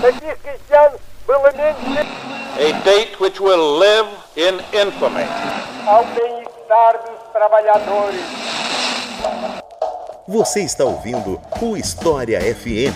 A date which will live in infamy. Ao bem-estar dos trabalhadores. Você está ouvindo o História FM.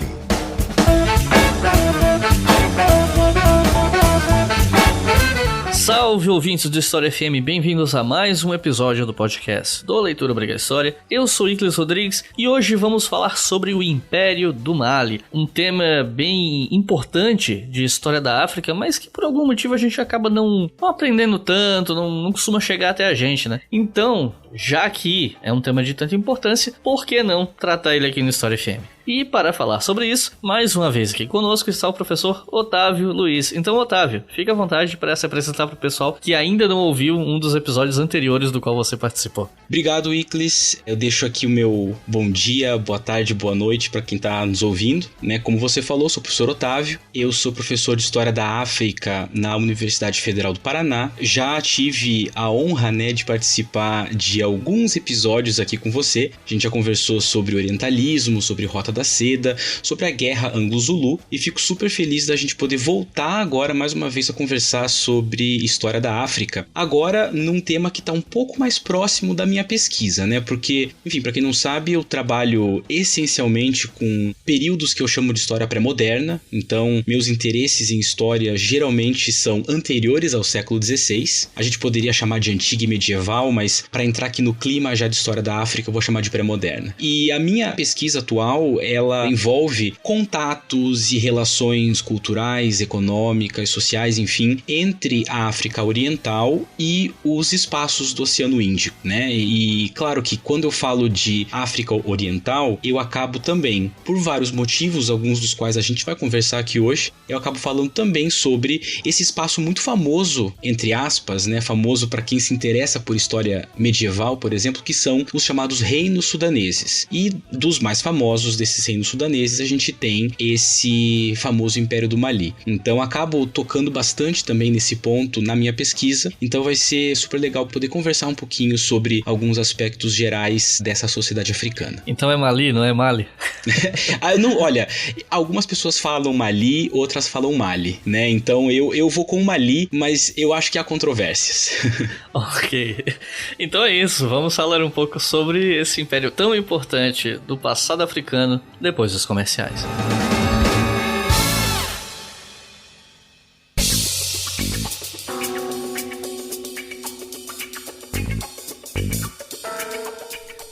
Salve, ouvintes do História FM, bem-vindos a mais um episódio do podcast do Leitura Obriga História. Eu sou Iclis Rodrigues e hoje vamos falar sobre o Império do Mali, um tema bem importante de história da África, mas que por algum motivo a gente acaba não aprendendo tanto, não costuma chegar até a gente, né? Então, já que é um tema de tanta importância, por que não tratar ele aqui no História FM? E para falar sobre isso, mais uma vez aqui conosco está o professor Otávio Luiz. Então, Otávio, fica à vontade para se apresentar para o pessoal que ainda não ouviu um dos episódios anteriores do qual você participou. Obrigado, Iclis. Eu deixo aqui o meu bom dia, boa tarde, boa noite para quem está nos ouvindo. Como você falou, sou o professor Otávio. Eu sou professor de História da África na Universidade Federal do Paraná. Já tive a honra, de participar de alguns episódios aqui com você. A gente já conversou sobre orientalismo, sobre Rota da Seda, sobre a Guerra Anglo-Zulu, e fico super feliz da gente poder voltar agora mais uma vez a conversar sobre história da África, agora num tema que está um pouco mais próximo da minha pesquisa, porque, enfim, para quem não sabe, eu trabalho essencialmente com períodos que eu chamo de história pré-moderna, então meus interesses em história geralmente são anteriores ao século XVI, a gente poderia chamar de antiga e medieval, mas para entrar aqui no clima já de história da África eu vou chamar de pré-moderna. E a minha pesquisa atual, ela envolve contatos e relações culturais, econômicas, sociais, enfim, entre a África Oriental e os espaços do Oceano Índico, E claro que quando eu falo de África Oriental, eu acabo também, por vários motivos, alguns dos quais a gente vai conversar aqui hoje, eu acabo falando também sobre esse espaço muito famoso, entre aspas, famoso para quem se interessa por história medieval, por exemplo, que são os chamados reinos sudaneses. E dos mais famosos desses reinos sudaneses, a gente tem esse famoso Império do Mali. Então acabo tocando bastante também nesse ponto na minha pesquisa, então vai ser super legal poder conversar um pouquinho sobre alguns aspectos gerais dessa sociedade africana. Então é Mali, não é Mali? Não, olha, algumas pessoas falam Mali, outras falam Mali, Então eu vou com Mali, mas eu acho que há controvérsias. Ok, então é isso, vamos falar um pouco sobre esse império tão importante do passado africano depois dos comerciais.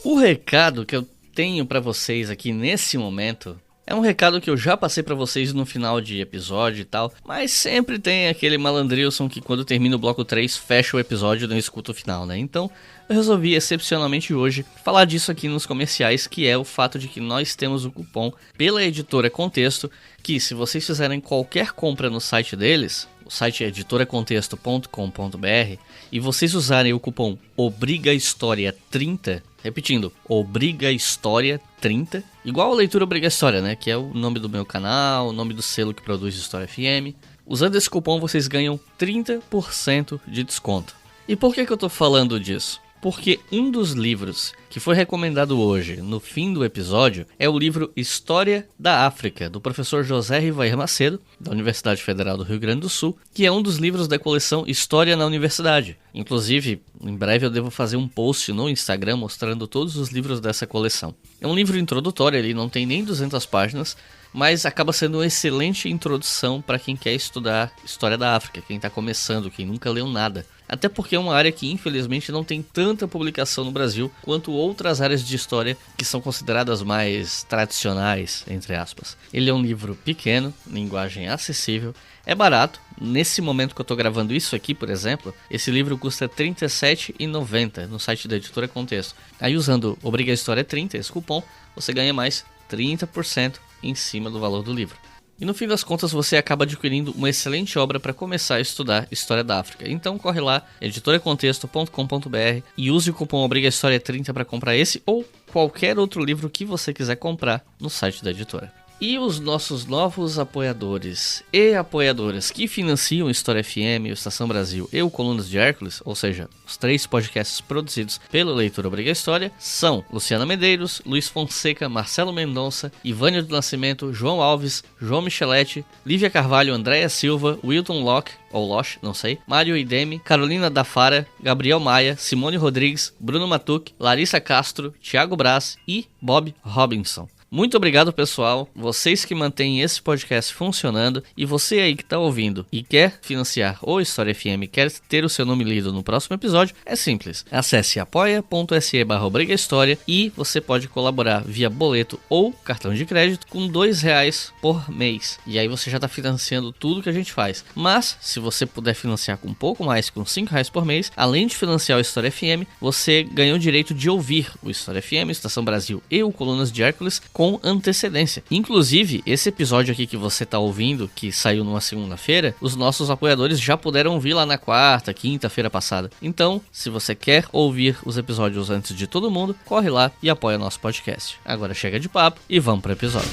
O recado que eu tenho pra vocês aqui nesse momento é um recado que eu já passei pra vocês no final de episódio e tal, mas sempre tem aquele malandrilson que quando termina o bloco 3 fecha o episódio e não escuta o final, Então eu resolvi excepcionalmente hoje falar disso aqui nos comerciais, que é o fato de que nós temos o cupom pela editora Contexto, que se vocês fizerem qualquer compra no site deles, o site é editoracontexto.com.br, e vocês usarem o cupom ObrigaHistória30, repetindo, ObrigaHistória30, igual a Leitura Obriga História, que é o nome do meu canal, o nome do selo que produz História FM. Usando esse cupom vocês ganham 30% de desconto. E por que eu tô falando disso? Porque um dos livros que foi recomendado hoje, no fim do episódio, é o livro História da África, do professor José Rivair Macedo, da Universidade Federal do Rio Grande do Sul, que é um dos livros da coleção História na Universidade. Inclusive, em breve eu devo fazer um post no Instagram mostrando todos os livros dessa coleção. É um livro introdutório, ele não tem nem 200 páginas, mas acaba sendo uma excelente introdução para quem quer estudar História da África, quem está começando, quem nunca leu nada. Até porque é uma área que infelizmente não tem tanta publicação no Brasil quanto outras áreas de história que são consideradas mais tradicionais, entre aspas. Ele é um livro pequeno, linguagem acessível, é barato. Nesse momento que eu estou gravando isso aqui, por exemplo, esse livro custa R$ 37,90 no site da Editora Contexto. Aí usando Obriga História 30, esse cupom, você ganha mais 30% em cima do valor do livro. E no fim das contas você acaba adquirindo uma excelente obra para começar a estudar História da África. Então corre lá, editoracontexto.com.br, e use o cupom ObrigaHistória30 para comprar esse ou qualquer outro livro que você quiser comprar no site da editora. E os nossos novos apoiadores e apoiadoras que financiam o História FM, o Estação Brasil e o Colunas de Hércules, ou seja, os 3 podcasts produzidos pelo Leitor Obriga História, são Luciana Medeiros, Luiz Fonseca, Marcelo Mendonça, Ivânio do Nascimento, João Alves, João Micheletti, Lívia Carvalho, Andréa Silva, Wilton Locke, ou Loche, não sei, Mário Ideme, Carolina Dafara, Gabriel Maia, Simone Rodrigues, Bruno Matuc, Larissa Castro, Thiago Braz e Bob Robinson. Muito obrigado, pessoal, vocês que mantêm esse podcast funcionando, e você aí que está ouvindo e quer financiar o História FM, quer ter o seu nome lido no próximo episódio, é simples. Acesse apoia.se/obrigahistoria e você pode colaborar via boleto ou cartão de crédito com R$2 por mês. E aí você já está financiando tudo que a gente faz. Mas, se você puder financiar com um pouco mais, com R$5 por mês, além de financiar o História FM, você ganha o direito de ouvir o História FM, Estação Brasil e o Colunas de Hércules com antecedência. Inclusive, esse episódio aqui que você está ouvindo, que saiu numa segunda-feira, os nossos apoiadores já puderam ouvir lá na quarta, quinta-feira passada. Então, se você quer ouvir os episódios antes de todo mundo, corre lá e apoia nosso podcast. Agora chega de papo e vamos para o episódio.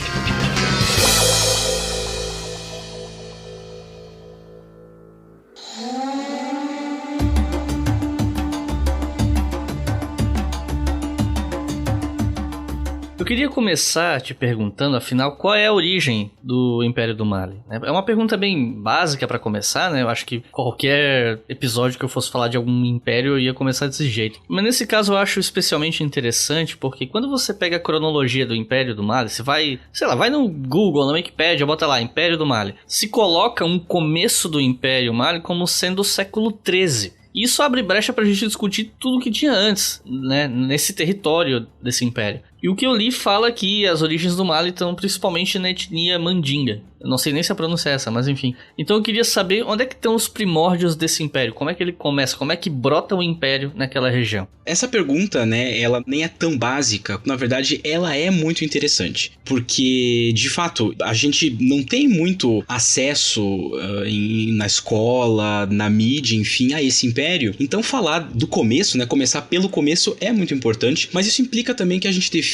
Eu queria começar te perguntando, afinal, qual é a origem do Império do Mali? É uma pergunta bem básica para começar, né? Eu acho que qualquer episódio que eu fosse falar de algum império eu ia começar desse jeito. Mas nesse caso eu acho especialmente interessante porque quando você pega a cronologia do Império do Mali, você vai, sei lá, vai no Google, na Wikipedia, bota lá, Império do Mali. Se coloca um começo do Império Mali como sendo o século XIII. Isso abre brecha pra gente discutir tudo que tinha antes, né, nesse território desse império. E o que eu li fala que as origens do Mali estão principalmente na etnia Mandinga. Eu não sei nem se a pronúncia é essa, mas enfim. Então eu queria saber onde é que estão os primórdios desse império. Como é que ele começa? Como é que brota o império naquela região? Essa pergunta, né, ela nem é tão básica. Na verdade, ela é muito interessante. Porque, de fato, a gente não tem muito acesso na escola, na mídia, enfim, a esse império. Então falar do começo, né, começar pelo começo é muito importante. Mas isso implica também que a gente defina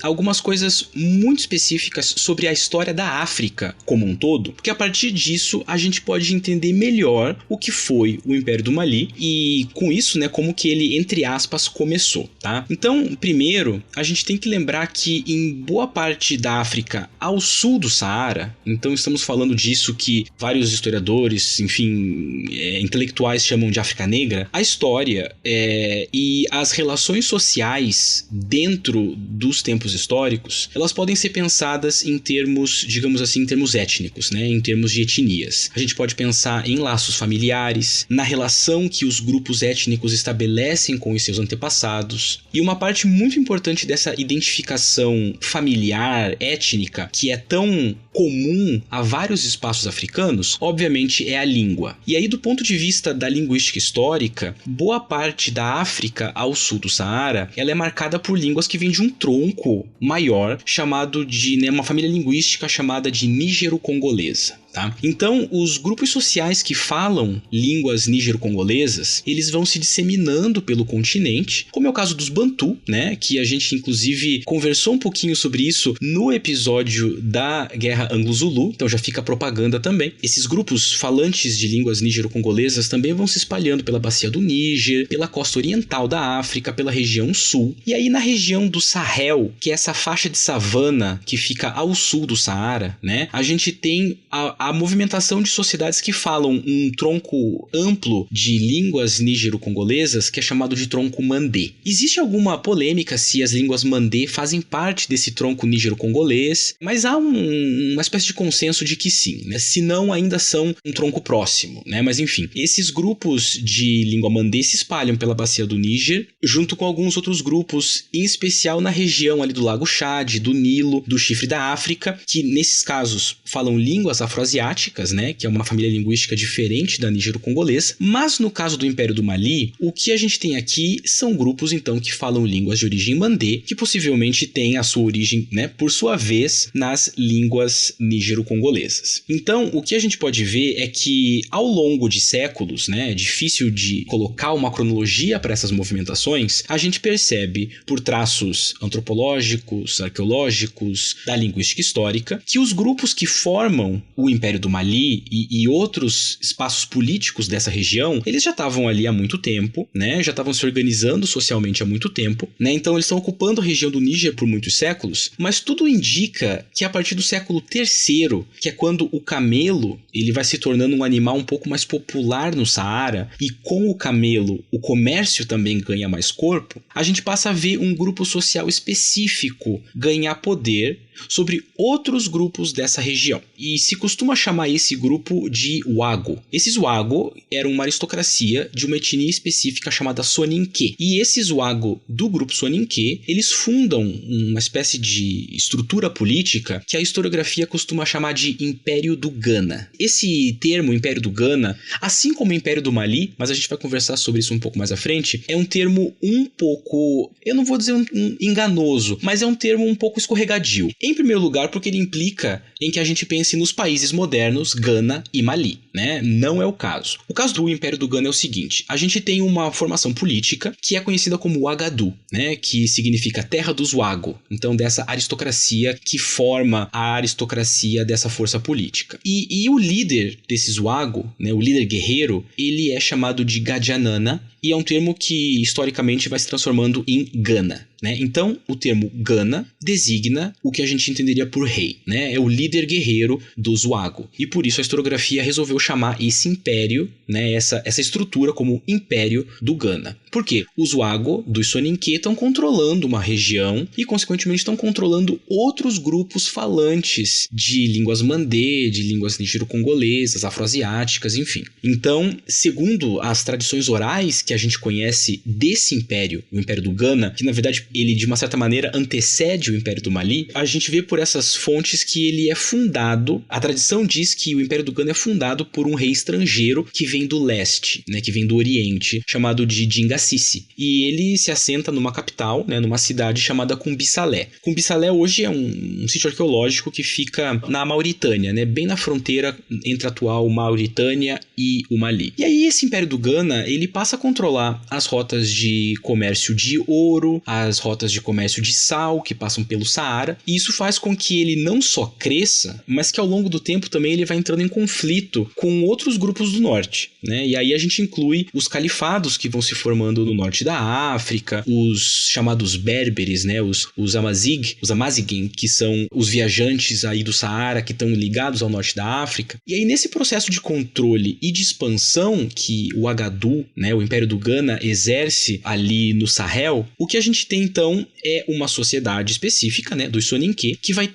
algumas coisas muito específicas sobre a história da África como um todo, porque a partir disso a gente pode entender melhor o que foi o Império do Mali e com isso, né, como que ele, entre aspas, começou, tá? Então, primeiro, a gente tem que lembrar que em boa parte da África ao sul do Saara, então estamos falando disso que vários historiadores, enfim, intelectuais chamam de África Negra, a história e as relações sociais dentro dos tempos históricos, elas podem ser pensadas em termos, digamos assim, em termos étnicos, né? Em termos de etnias. A gente pode pensar em laços familiares, na relação que os grupos étnicos estabelecem com os seus antepassados. E uma parte muito importante dessa identificação familiar, étnica, que é tão comum a vários espaços africanos, obviamente é a língua. E aí, do ponto de vista da linguística histórica, boa parte da África ao sul do Saara, ela é marcada por línguas que vêm de um tronco maior, chamado de, né, uma família linguística chamada de nígero-congolesa. Tá? Então, os grupos sociais que falam línguas nígero-congolesas, eles vão se disseminando pelo continente, como é o caso dos Bantu, né? Que a gente inclusive conversou um pouquinho sobre isso no episódio da Guerra Anglo-Zulu, então já fica a propaganda também. Esses grupos falantes de línguas nígero-congolesas também vão se espalhando pela bacia do Níger, pela costa oriental da África, pela região sul, e aí na região do Sahel, que é essa faixa de savana que fica ao sul do Saara, né? A gente tem a movimentação de sociedades que falam um tronco amplo de línguas nígero-congolesas que é chamado de tronco mandê. Existe alguma polêmica se as línguas mandê fazem parte desse tronco nígero-congolês, mas há uma espécie de consenso de que sim, né? Se não, ainda são um tronco próximo, né? Mas enfim, esses grupos de língua mandê se espalham pela bacia do Níger, junto com alguns outros grupos, em especial na região ali do Lago Chad, do Nilo, do Chifre da África, que nesses casos falam línguas afroasiáticas, afroasiáticas, né, que é uma família linguística diferente da nígero-congolesa. Mas no caso do Império do Mali, o que a gente tem aqui são grupos, então, que falam línguas de origem mandê, que possivelmente têm a sua origem, né, por sua vez, nas línguas nígero-congolesas. Então, o que a gente pode ver é que, ao longo de séculos, né, é difícil de colocar uma cronologia para essas movimentações, a gente percebe, por traços antropológicos, arqueológicos, da linguística histórica, que os grupos que formam o Império do Mali e outros espaços políticos dessa região, eles já estavam ali há muito tempo, né, já estavam se organizando socialmente há muito tempo, né, então eles estão ocupando a região do Níger por muitos séculos, mas tudo indica que a partir do século III, que é quando o camelo ele vai se tornando um animal um pouco mais popular no Saara, e com o camelo o comércio também ganha mais corpo, a gente passa a ver um grupo social específico ganhar poder sobre outros grupos dessa região. E se costuma chamar esse grupo de Wago. Esses Wago eram uma aristocracia de uma etnia específica chamada Soninké. E esses Wago do grupo Soninké, eles fundam uma espécie de estrutura política que a historiografia costuma chamar de Império do Ghana. Esse termo, Império do Ghana, assim como o Império do Mali, mas a gente vai conversar sobre isso um pouco mais à frente, é um termo um pouco, eu não vou dizer um enganoso, mas é um termo um pouco escorregadio. Em primeiro lugar, porque ele implica em que a gente pense nos países modernos, Ghana e Mali, né? Não é o caso. O caso do Império do Ghana é o seguinte: a gente tem uma formação política que é conhecida como Ouagadougou, né? Que significa terra dos Wago, então dessa aristocracia que forma a aristocracia dessa força política. E o líder desses Wago, né? O líder guerreiro, ele é chamado de Gadianana, e é um termo que historicamente vai se transformando em Gana, né? Então, o termo Gana designa o que a gente entenderia por rei, né? É o líder guerreiro dos Wago. E por isso a historiografia resolveu chamar esse império, né? Essa estrutura como Império do Ghana. Por quê? Os Wago dos Soninké estão controlando uma região e, consequentemente, estão controlando outros grupos falantes de línguas mandê, de línguas nigero-congolesas, afroasiáticas, enfim. Então, segundo as tradições orais que a gente conhece desse império, o Império do Ghana, que na verdade ele de uma certa maneira antecede o Império do Mali, a gente vê por essas fontes que ele é fundado, a tradição diz que o Império do Ghana é fundado por um rei estrangeiro que vem do leste, né, que vem do oriente, chamado de Dinga-Sissi. E ele se assenta numa capital, né, numa cidade chamada Cumbisalé. Cumbisalé hoje é um sítio arqueológico que fica na Mauritânia, né, bem na fronteira entre a atual Mauritânia e o Mali. E aí esse Império do Ghana, ele passa a controlar as rotas de comércio de ouro, as rotas de comércio de sal que passam pelo Saara, e isso faz com que ele não só cresça, mas que ao longo do tempo também ele vai entrando em conflito com outros grupos do norte, né? E aí a gente inclui os califados que vão se formando no norte da África, os chamados berberes, né? Os Amazighen, que são os viajantes aí do Saara que estão ligados ao norte da África. E aí nesse processo de controle e de expansão que o Ouagadougou, né, o Império do Ghana, exerce ali no Sahel, o que a gente tem então é uma sociedade específica, né, dos Soninké, que vai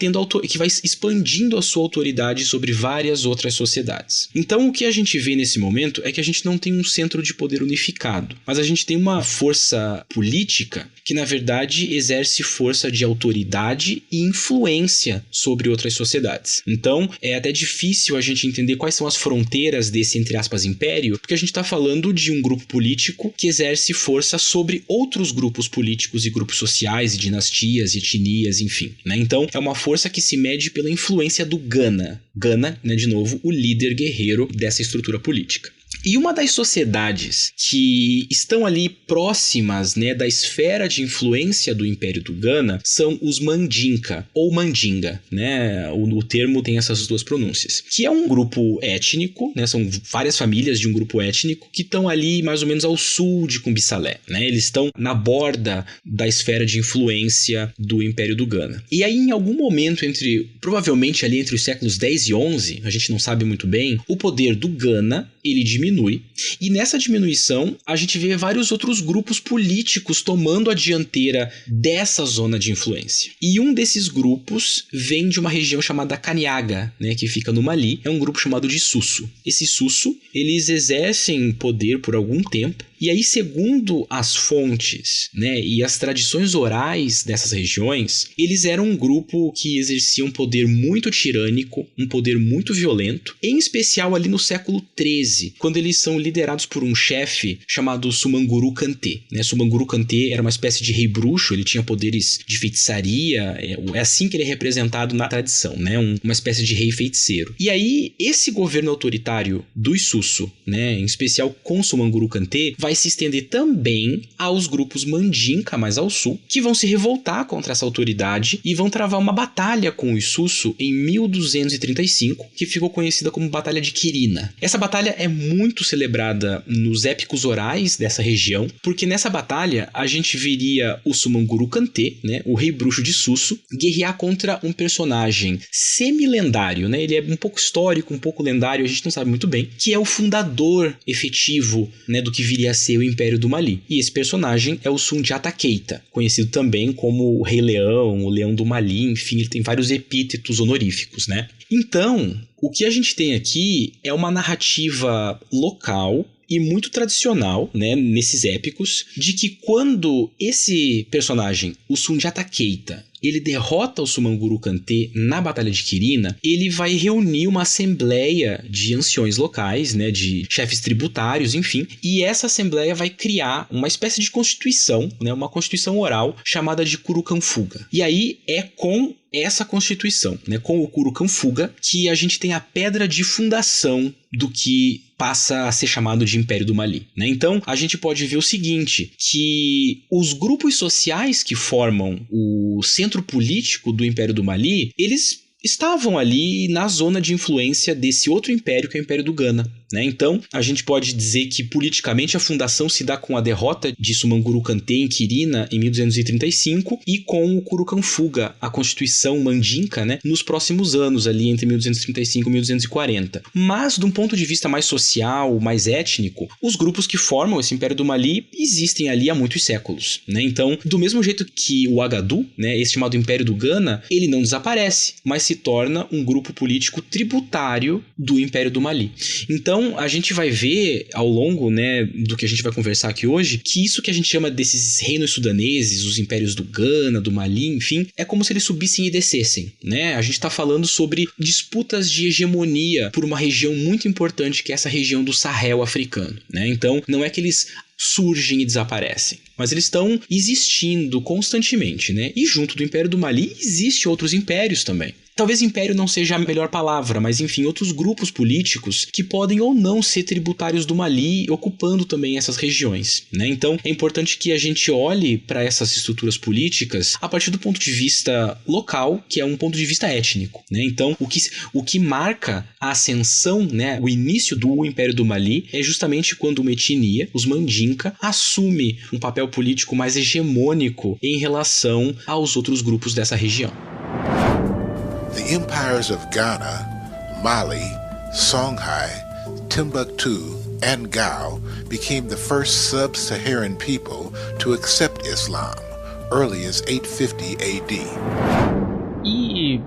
expandindo a sua autoridade sobre várias outras sociedades. Então o que a gente vê nesse momento é que a gente não tem um centro de poder unificado, mas a gente tem uma força política que na verdade exerce força de autoridade e influência sobre outras sociedades. Então é até difícil a gente entender quais são as fronteiras desse, entre aspas, império, porque a gente está falando de um grupo político que exerce força sobre outros grupos políticos e grupos sociais e dinastias e etnias, enfim, né? Então é uma força que se mede pela influência do Gana, né, de novo, o líder guerreiro dessa estrutura política. E uma das sociedades que estão ali próximas, né, da esfera de influência do Império do Ghana são os Mandinka, ou Mandinga, né? O termo tem essas duas pronúncias. Que é um grupo étnico, né? São várias famílias de um grupo étnico que estão ali mais ou menos ao sul de Cumbisalé, né? Eles estão na borda da esfera de influência do Império do Ghana. E aí, em algum momento provavelmente ali entre os séculos 10 e 11, a gente não sabe muito bem, o poder do Ghana, ele diminui. E nessa diminuição, a gente vê vários outros grupos políticos tomando a dianteira dessa zona de influência. E um desses grupos vem de uma região chamada Kaniaga, né, que fica no Mali. É um grupo chamado de Susso. Esse Susso, eles exercem poder por algum tempo, E aí, segundo as fontes, né, e as tradições orais dessas regiões, eles eram um grupo que exercia um poder muito tirânico, um poder muito violento, em especial ali no século XIII, quando eles são liderados por um chefe chamado Sumanguru Kante. Né? Sumanguru Kante era uma espécie de rei bruxo, ele tinha poderes de feitiçaria, é assim que ele é representado na tradição, né? Uma espécie de rei feiticeiro. E aí, esse governo autoritário do Isuzu, né, em especial com Sumanguru Kante, vai se estender também aos grupos Mandinka, mais ao sul, que vão se revoltar contra essa autoridade e vão travar uma batalha com o Isuzu em 1235, que ficou conhecida como Batalha de Quirina. Essa batalha é muito celebrada nos épicos orais dessa região, porque nessa batalha a gente veria o Sumanguru Kante, né, o rei bruxo de Susu, guerrear contra um personagem semi-lendário, né, ele é um pouco histórico, um pouco lendário, a gente não sabe muito bem, que é o fundador efetivo, né, do que viria a ser o Império do Mali. E esse personagem é o Sundiata Keita, conhecido também como o Rei Leão, o Leão do Mali, enfim, ele tem vários epítetos honoríficos, né? Então, o que a gente tem aqui é uma narrativa local e muito tradicional, né, nesses épicos, de que quando esse personagem, o Sundiata Keita, ele derrota o Sumanguru Kante na Batalha de Quirina, ele vai reunir uma assembleia de anciões locais, né, de chefes tributários, enfim, e essa assembleia vai criar uma espécie de constituição, né, uma constituição oral chamada de Kurukanfuga. E aí é com essa constituição, né, com o Kurukanfuga, que a gente tem a pedra de fundação do que passa a ser chamado de Império do Mali, né? Então, a gente pode ver o seguinte, que os grupos sociais que formam o centro político do Império do Mali, eles estavam ali na zona de influência desse outro império, que é o Império do Ghana. Né? Então, a gente pode dizer que politicamente a fundação se dá com a derrota de Sumanguru Kante em Quirina em 1235 e com o Kurukanfuga, a Constituição Mandinka, né, nos próximos anos, ali entre 1235 e 1240. Mas, de um ponto de vista mais social, mais étnico, os grupos que formam esse Império do Mali existem ali há muitos séculos. Né? Então, do mesmo jeito que o Agadu, né, esse chamado Império do Ghana, ele não desaparece, mas se torna um grupo político tributário do Império do Mali. Então, a gente vai ver ao longo, né, do que a gente vai conversar aqui hoje, que isso que a gente chama desses reinos sudaneses, os impérios do Ghana, do Mali, enfim, é como se eles subissem e descessem, né? A gente está falando sobre disputas de hegemonia por uma região muito importante, que é essa região do Sahel africano, né? Então, não é que eles surgem e desaparecem, mas eles estão existindo constantemente, né? E junto do Império do Mali existem outros impérios também. Talvez império não seja a melhor palavra, mas enfim, outros grupos políticos que podem ou não ser tributários do Mali, ocupando também essas regiões, né? Então, é importante que a gente olhe para essas estruturas políticas a partir do ponto de vista local, que é um ponto de vista étnico, né? Então, o que marca a ascensão, né, o início do Império do Mali é justamente quando uma etnia, os Mandinka, assume um papel político mais hegemônico em relação aos outros grupos dessa região. The empires of Ghana, Mali, Songhai, Timbuktu, and Gao became the first sub-Saharan people to accept Islam, early as 850 AD. E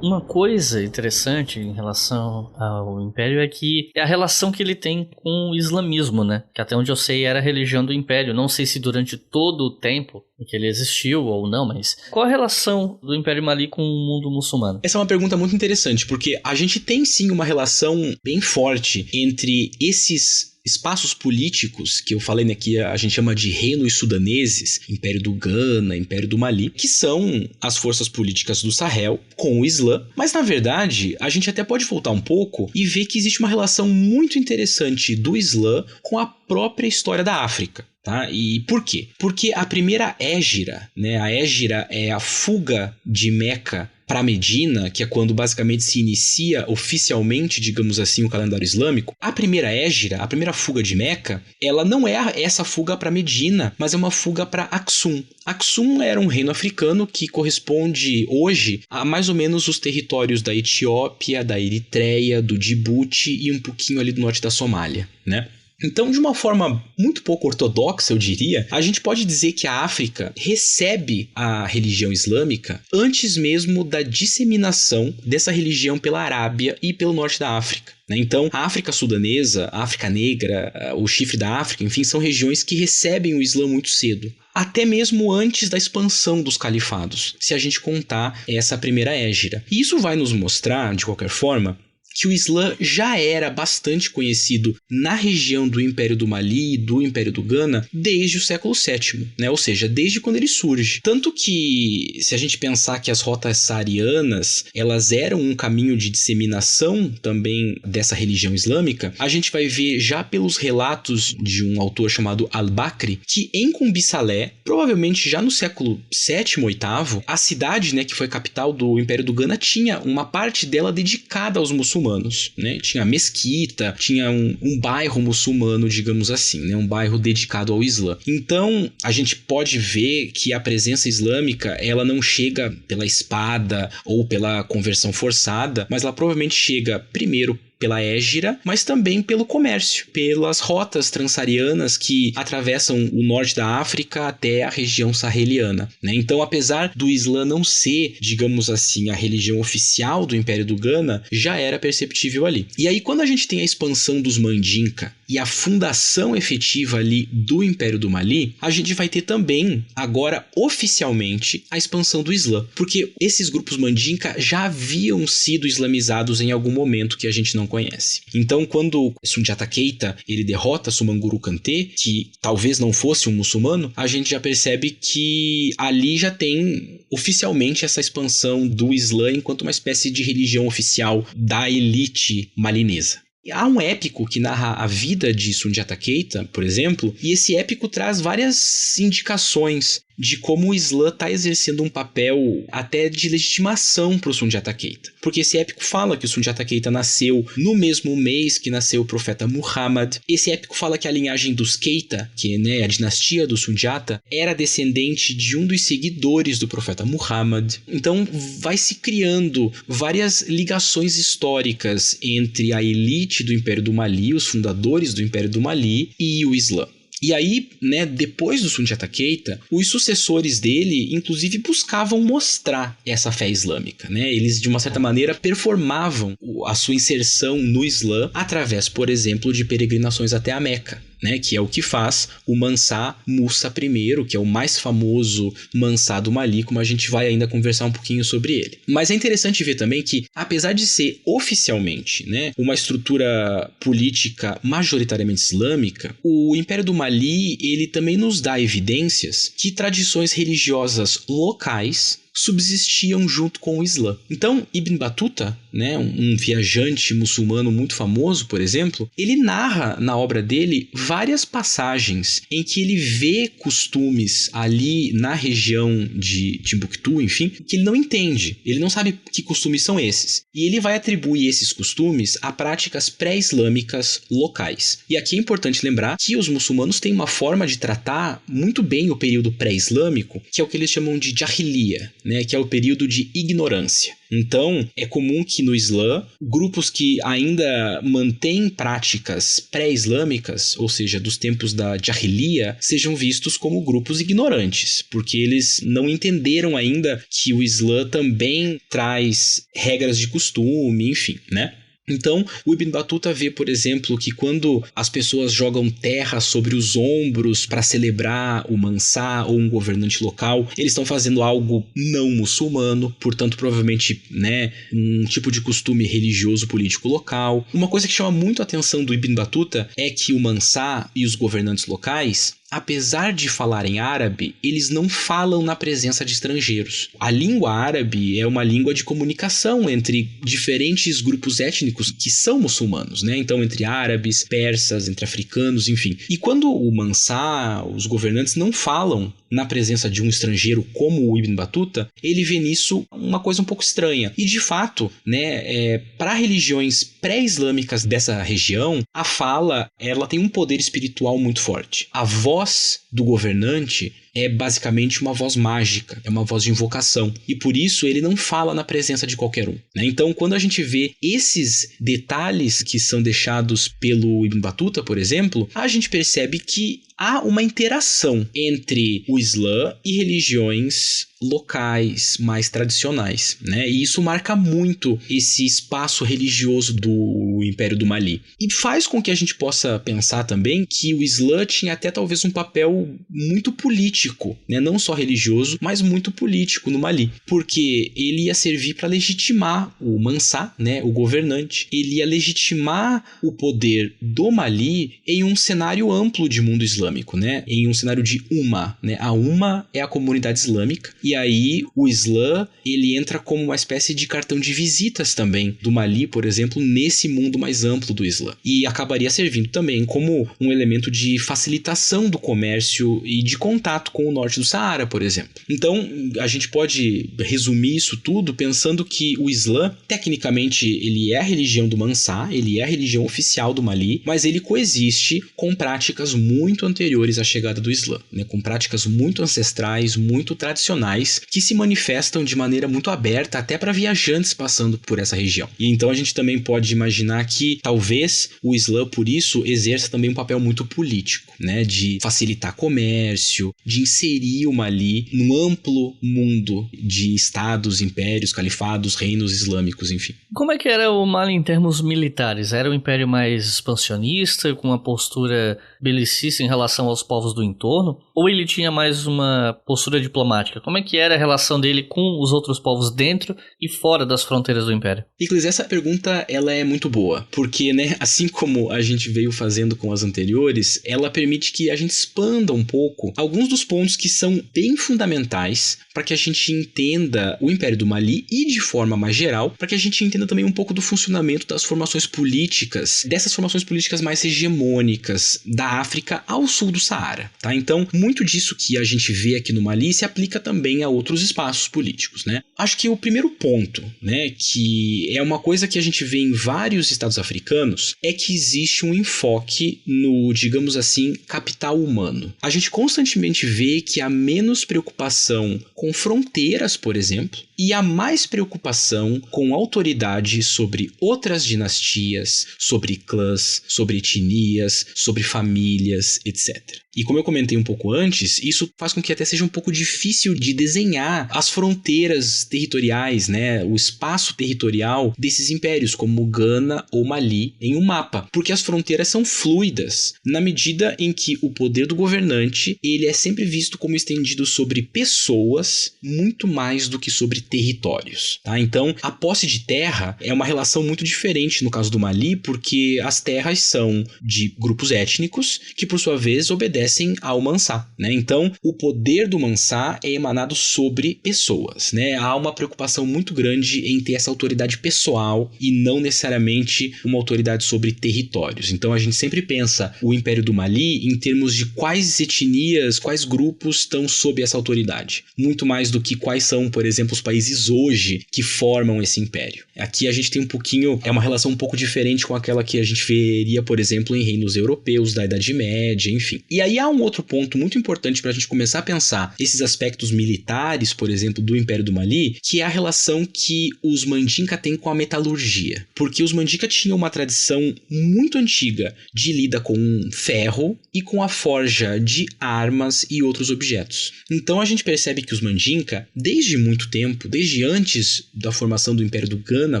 uma coisa interessante em relação ao Império é que é a relação que ele tem com o islamismo, né? Que até onde eu sei era a religião do Império. Não sei se durante todo o tempo em que ele existiu ou não, mas qual a relação do Império Mali com o mundo muçulmano? Essa é uma pergunta muito interessante, porque a gente tem sim uma relação bem forte entre esses espaços políticos que eu falei, né, que a gente chama de reinos sudaneses, Império do Ghana, Império do Mali, que são as forças políticas do Sahel com o Islã, mas na verdade a gente até pode voltar um pouco e ver que existe uma relação muito interessante do Islã com a própria história da África. Tá? E por quê? Porque a primeira hégira, né, a hégira é a fuga de Meca para Medina, que é quando basicamente se inicia oficialmente, digamos assim, o calendário islâmico. A primeira hégira, a primeira fuga de Meca, ela não é essa fuga para Medina, mas é uma fuga para Aksum. Aksum era um reino africano que corresponde hoje a mais ou menos os territórios da Etiópia, da Eritreia, do Djibouti e um pouquinho ali do norte da Somália, né? Então, de uma forma muito pouco ortodoxa, eu diria, a gente pode dizer que a África recebe a religião islâmica antes mesmo da disseminação dessa religião pela Arábia e pelo norte da África. Então, a África sudanesa, a África Negra, o Chifre da África, enfim, são regiões que recebem o Islã muito cedo. Até mesmo antes da expansão dos califados, se a gente contar essa primeira hégira. E isso vai nos mostrar, de qualquer forma, que o Islã já era bastante conhecido na região do Império do Mali e do Império do Ghana desde o século VII, né? Ou seja, desde quando ele surge. Tanto que, se a gente pensar que as rotas saarianas, elas eram um caminho de disseminação também dessa religião islâmica, a gente vai ver já pelos relatos de um autor chamado Al-Bakri, que em Cumbi-Salé, provavelmente já no século VII, VIII, a cidade, né, que foi capital do Império do Ghana, tinha uma parte dela dedicada aos muçulmanos. Né? Tinha mesquita, tinha um bairro muçulmano, digamos assim, né? Um bairro dedicado ao Islã. Então, a gente pode ver que a presença islâmica, ela não chega pela espada ou pela conversão forçada, mas ela provavelmente chega primeiro pela hégira, mas também pelo comércio, pelas rotas transsaarianas que atravessam o norte da África até a região saheliana, né? Então, apesar do Islã não ser, digamos assim, a religião oficial do Império do Ghana, já era perceptível ali. E aí, quando a gente tem a expansão dos Mandinka e a fundação efetiva ali do Império do Mali, a gente vai ter também, agora oficialmente, a expansão do Islã, porque esses grupos Mandinka já haviam sido islamizados em algum momento que a gente não conhece. Então, quando Sundiata Keita ele derrota Sumanguru Kante, que talvez não fosse um muçulmano, a gente já percebe que ali já tem oficialmente essa expansão do Islã enquanto uma espécie de religião oficial da elite malinesa. Há um épico que narra a vida de Sundiata Keita, por exemplo, e esse épico traz várias indicações de como o Islã está exercendo um papel até de legitimação para o Sundiata Keita. Porque esse épico fala que o Sundiata Keita nasceu no mesmo mês que nasceu o profeta Muhammad. Esse épico fala que a linhagem dos Keita, que é a dinastia do Sundiata, era descendente de um dos seguidores do profeta Muhammad. Então vai se criando várias ligações históricas entre a elite do Império do Mali, os fundadores do Império do Mali e o Islã. E aí, né, depois do Sundiata Keita, os sucessores dele, inclusive, buscavam mostrar essa fé islâmica, né? Eles, de uma certa maneira, performavam a sua inserção no Islã através, por exemplo, de peregrinações até a Meca, né, que é o que faz o Mansá Musa I, que é o mais famoso Mansá do Mali, como a gente vai ainda conversar um pouquinho sobre ele. Mas é interessante ver também que, apesar de ser oficialmente, né, uma estrutura política majoritariamente islâmica, o Império do Mali ele também nos dá evidências que tradições religiosas locais subsistiam junto com o Islã. Então, Ibn Battuta, né, um viajante muçulmano muito famoso, por exemplo, ele narra na obra dele várias passagens em que ele vê costumes ali na região de Timbuktu, enfim, que ele não entende. Ele não sabe que costumes são esses. E ele vai atribuir esses costumes a práticas pré-islâmicas locais. E aqui é importante lembrar que os muçulmanos têm uma forma de tratar muito bem o período pré-islâmico, que é o que eles chamam de Jahiliya, né, que é o período de ignorância. Então, é comum que no Islã, grupos que ainda mantêm práticas pré-islâmicas, ou seja, dos tempos da Jahiliya, sejam vistos como grupos ignorantes, porque eles não entenderam ainda que o Islã também traz regras de costume, enfim, né? Então, o Ibn Battuta vê, por exemplo, que quando as pessoas jogam terra sobre os ombros para celebrar o Mansá ou um governante local, eles estão fazendo algo não muçulmano, portanto, provavelmente, né, um tipo de costume religioso político local. Uma coisa que chama muito a atenção do Ibn Battuta é que o Mansá e os governantes locais, apesar de falarem árabe, eles não falam na presença de estrangeiros. A língua árabe é uma língua de comunicação entre diferentes grupos étnicos que são muçulmanos, né? Então, entre árabes, persas, entre africanos, enfim. E quando o Mansá, os governantes, não falam na presença de um estrangeiro como o Ibn Battuta, ele vê nisso uma coisa um pouco estranha. E, de fato, né, para religiões pré-islâmicas dessa região, a fala ela tem um poder espiritual muito forte. A voz do governante é basicamente uma voz mágica, é uma voz de invocação. E por isso ele não fala na presença de qualquer um, né? Então, quando a gente vê esses detalhes que são deixados pelo Ibn Battuta, por exemplo, a gente percebe que há uma interação entre o Islã e religiões locais mais tradicionais, né? E isso marca muito esse espaço religioso do Império do Mali. E faz com que a gente possa pensar também que o Islã tinha até talvez um papel muito político, né? Não só religioso, mas muito político no Mali, porque ele ia servir para legitimar o Mansá, né? O governante. Ele ia legitimar o poder do Mali em um cenário amplo de mundo islâmico, né? Em um cenário de Umma, né? A Umma é a comunidade islâmica. E aí o Islã, ele entra como uma espécie de cartão de visitas também do Mali, por exemplo, nesse mundo mais amplo do Islã. E acabaria servindo também como um elemento de facilitação do comércio e de contato com o norte do Saara, por exemplo. Então, a gente pode resumir isso tudo pensando que o Islã, tecnicamente, ele é a religião do Mansá, ele é a religião oficial do Mali, mas ele coexiste com práticas muito anteriores à chegada do Islã, né? Com práticas muito ancestrais, muito tradicionais, que se manifestam de maneira muito aberta até para viajantes passando por essa região. E então a gente também pode imaginar que talvez o Islã, por isso, exerça também um papel muito político, né? De facilitar comércio, de inserir o Mali num amplo mundo de estados, impérios, califados, reinos islâmicos, enfim. Como é que era o Mali em termos militares? Era um império mais expansionista, com uma postura belicista em relação aos povos do entorno? Ou ele tinha mais uma postura diplomática? Como é que era a relação dele com os outros povos dentro e fora das fronteiras do império? Iclis, essa pergunta ela é muito boa, porque, né, assim como a gente veio fazendo com as anteriores, ela permite que a gente expanda um pouco alguns dos pontos que são bem fundamentais para que a gente entenda o Império do Mali e, de forma mais geral, para que a gente entenda também um pouco do funcionamento das formações políticas, dessas formações políticas mais hegemônicas da África ao sul do Saara, tá? Então, muito disso que a gente vê aqui no Mali se aplica também a outros espaços políticos, né? Acho que o primeiro ponto, né, que é uma coisa que a gente vê em vários estados africanos, é que existe um enfoque no, digamos assim, capital humano. A gente constantemente vê que há menos preocupação com fronteiras, por exemplo, e há mais preocupação com autoridade sobre outras dinastias, sobre clãs, sobre etnias, sobre famílias, etc. E como eu comentei um pouco antes, isso faz com que até seja um pouco difícil de desenhar as fronteiras territoriais, né, o espaço territorial desses impérios, como Gana ou Mali, em um mapa, porque as fronteiras são fluidas, na medida em que o poder do governante ele é sempre visto como estendido sobre pessoas muito mais do que sobre territórios, tá? Então, a posse de terra é uma relação muito diferente no caso do Mali, porque as terras são de grupos étnicos que, por sua vez, obedecem ao Mansá, né? Então, o poder do Mansá é emanado sobre pessoas, né? Há uma preocupação muito grande em ter essa autoridade pessoal e não necessariamente uma autoridade sobre territórios. Então, a gente sempre pensa o Império do Mali em termos de quais etnias, quais grupos estão sob essa autoridade, muito mais do que quais são, por exemplo, os países hoje que formam esse império. Aqui a gente tem um pouquinho, é uma relação um pouco diferente com aquela que a gente veria, por exemplo, em reinos europeus da Idade Média, enfim. E aí há um outro ponto muito importante para a gente começar a pensar esses aspectos militares, por exemplo, do Império do Mali, que é a relação que os Mandinka têm com a metalurgia. Porque os Mandinka tinham uma tradição muito antiga de lida com ferro e com a forja de armas e outros objetos. Então a gente percebe que os Mandinka, desde muito tempo, desde antes da formação do Império do Gana,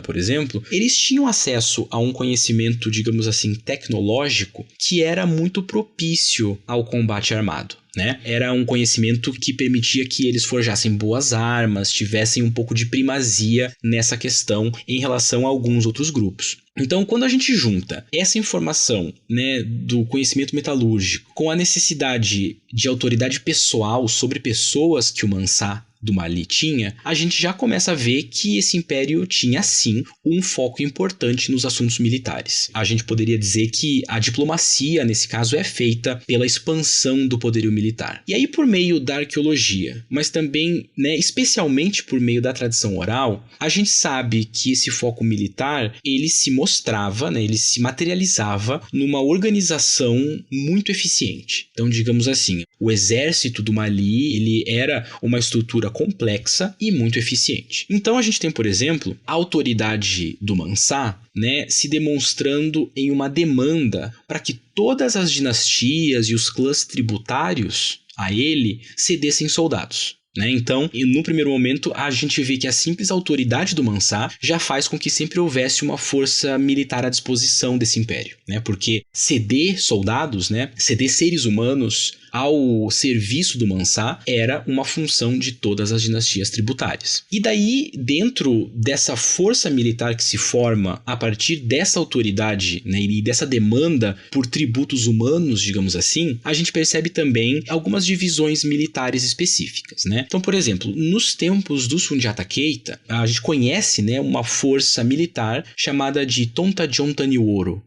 por exemplo, eles tinham acesso a um conhecimento, digamos assim, tecnológico que era muito propício ao combate armado, né? Era um conhecimento que permitia que eles forjassem boas armas, tivessem um pouco de primazia nessa questão em relação a alguns outros grupos. Então, quando a gente junta essa informação, né, do conhecimento metalúrgico com a necessidade de autoridade pessoal sobre pessoas que o Mansá do Mali tinha, a gente já começa a ver que esse império tinha sim um foco importante nos assuntos militares. A gente poderia dizer que a diplomacia, nesse caso, é feita pela expansão do poderio militar. E aí, por meio da arqueologia, mas também, especialmente por meio da tradição oral, a gente sabe que esse foco militar, ele se mostrava, ele se materializava numa organização muito eficiente. Então, digamos assim, o exército do Mali, ele era uma estrutura complexa e muito eficiente. Então, a gente tem, por exemplo, a autoridade do Mansá, se demonstrando em uma demanda para que todas as dinastias e os clãs tributários a ele cedessem soldados. Então, no primeiro momento, a gente vê que a simples autoridade do Mansá já faz com que sempre houvesse uma força militar à disposição desse império, porque ceder soldados, ceder seres humanos ao serviço do Mansá era uma função de todas as dinastias tributárias. E daí, dentro dessa força militar que se forma a partir dessa autoridade, e dessa demanda por tributos humanos, digamos assim, a gente percebe também algumas divisões militares específicas. Então, por exemplo, nos tempos do Sundiata Keita, a gente conhece uma força militar chamada de Tontajon Taniworo.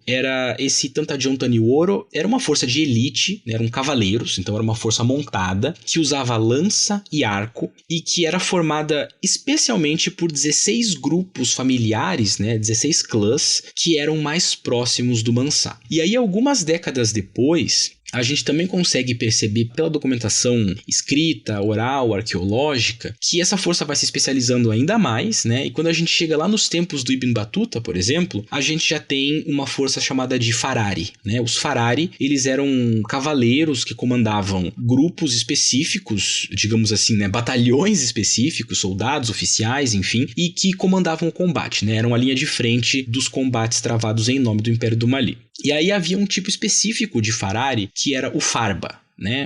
Esse Tontajon Taniworo era uma força de elite, eram cavaleiros, então era uma força montada que usava lança e arco e que era formada especialmente por 16 grupos familiares, 16 clãs que eram mais próximos do Mansá. E aí, algumas décadas depois, a gente também consegue perceber pela documentação escrita, oral, arqueológica, que essa força vai se especializando ainda mais, E quando a gente chega lá nos tempos do Ibn Battuta, por exemplo, a gente já tem uma força chamada de Farari, Os Farari, eles eram cavaleiros que comandavam grupos específicos, digamos assim, batalhões específicos, soldados, oficiais, enfim, e que comandavam o combate, Eram a linha de frente dos combates travados em nome do Império do Mali. E aí havia um tipo específico de Farari, que era o Farba.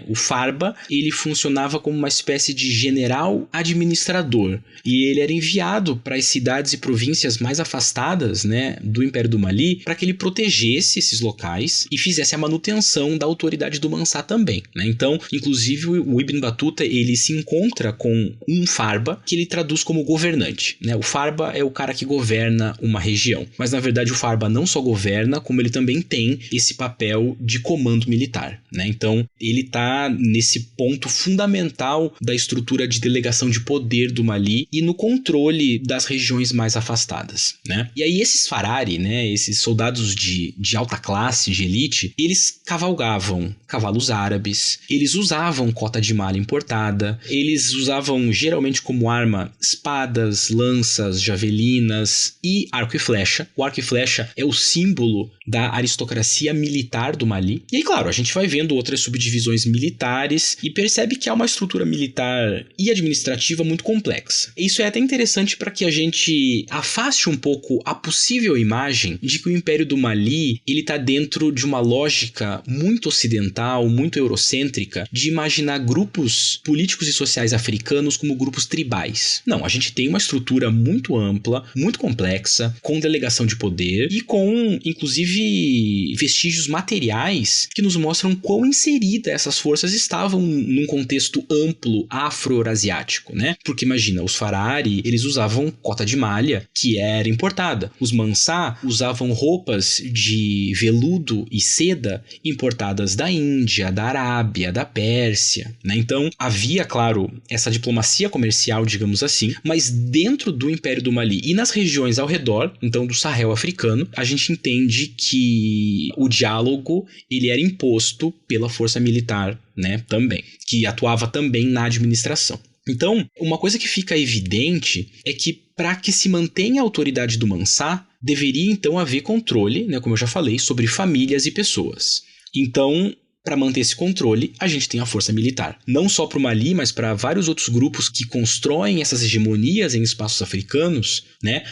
O Farba, ele funcionava como uma espécie de general administrador e ele era enviado para as cidades e províncias mais afastadas do Império do Mali para que ele protegesse esses locais e fizesse a manutenção da autoridade do Mansá também. Então, inclusive, o Ibn Battuta ele se encontra com um Farba que ele traduz como governante. O Farba é o cara que governa uma região, mas na verdade o Farba não só governa, como ele também tem esse papel de comando militar. Então, ele está nesse ponto fundamental da estrutura de delegação de poder do Mali e no controle das regiões mais afastadas. E aí esses Farari, esses soldados de alta classe, de elite, eles cavalgavam cavalos árabes, eles usavam cota de malha importada, eles usavam geralmente como arma espadas, lanças, javelinas e arco e flecha. O arco e flecha é o símbolo da aristocracia militar do Mali. E aí, claro, a gente vai vendo outras subdivisões militares e percebe que há uma estrutura militar e administrativa muito complexa. Isso é até interessante para que a gente afaste um pouco a possível imagem de que o Império do Mali ele está dentro de uma lógica muito ocidental, muito eurocêntrica, de imaginar grupos políticos e sociais africanos como grupos tribais. Não, a gente tem uma estrutura muito ampla, muito complexa, com delegação de poder e com, inclusive, vestígios materiais que nos mostram quão inserida essas forças estavam num contexto amplo afro-eurasiático, Porque imagina, os Farari, eles usavam cota de malha que era importada. Os Mansá usavam roupas de veludo e seda importadas da Índia, da Arábia, da Pérsia, Então havia, claro, essa diplomacia comercial, digamos assim, mas dentro do Império do Mali e nas regiões ao redor, então do Sahel africano, a gente entende que o diálogo ele era imposto pela força militar, também, que atuava também na administração. Então, uma coisa que fica evidente é que para que se mantenha a autoridade do Mansá, deveria então haver controle, como eu já falei, sobre famílias e pessoas. Então, para manter esse controle, a gente tem a força militar. Não só para o Mali, mas para vários outros grupos que constroem essas hegemonias em espaços africanos,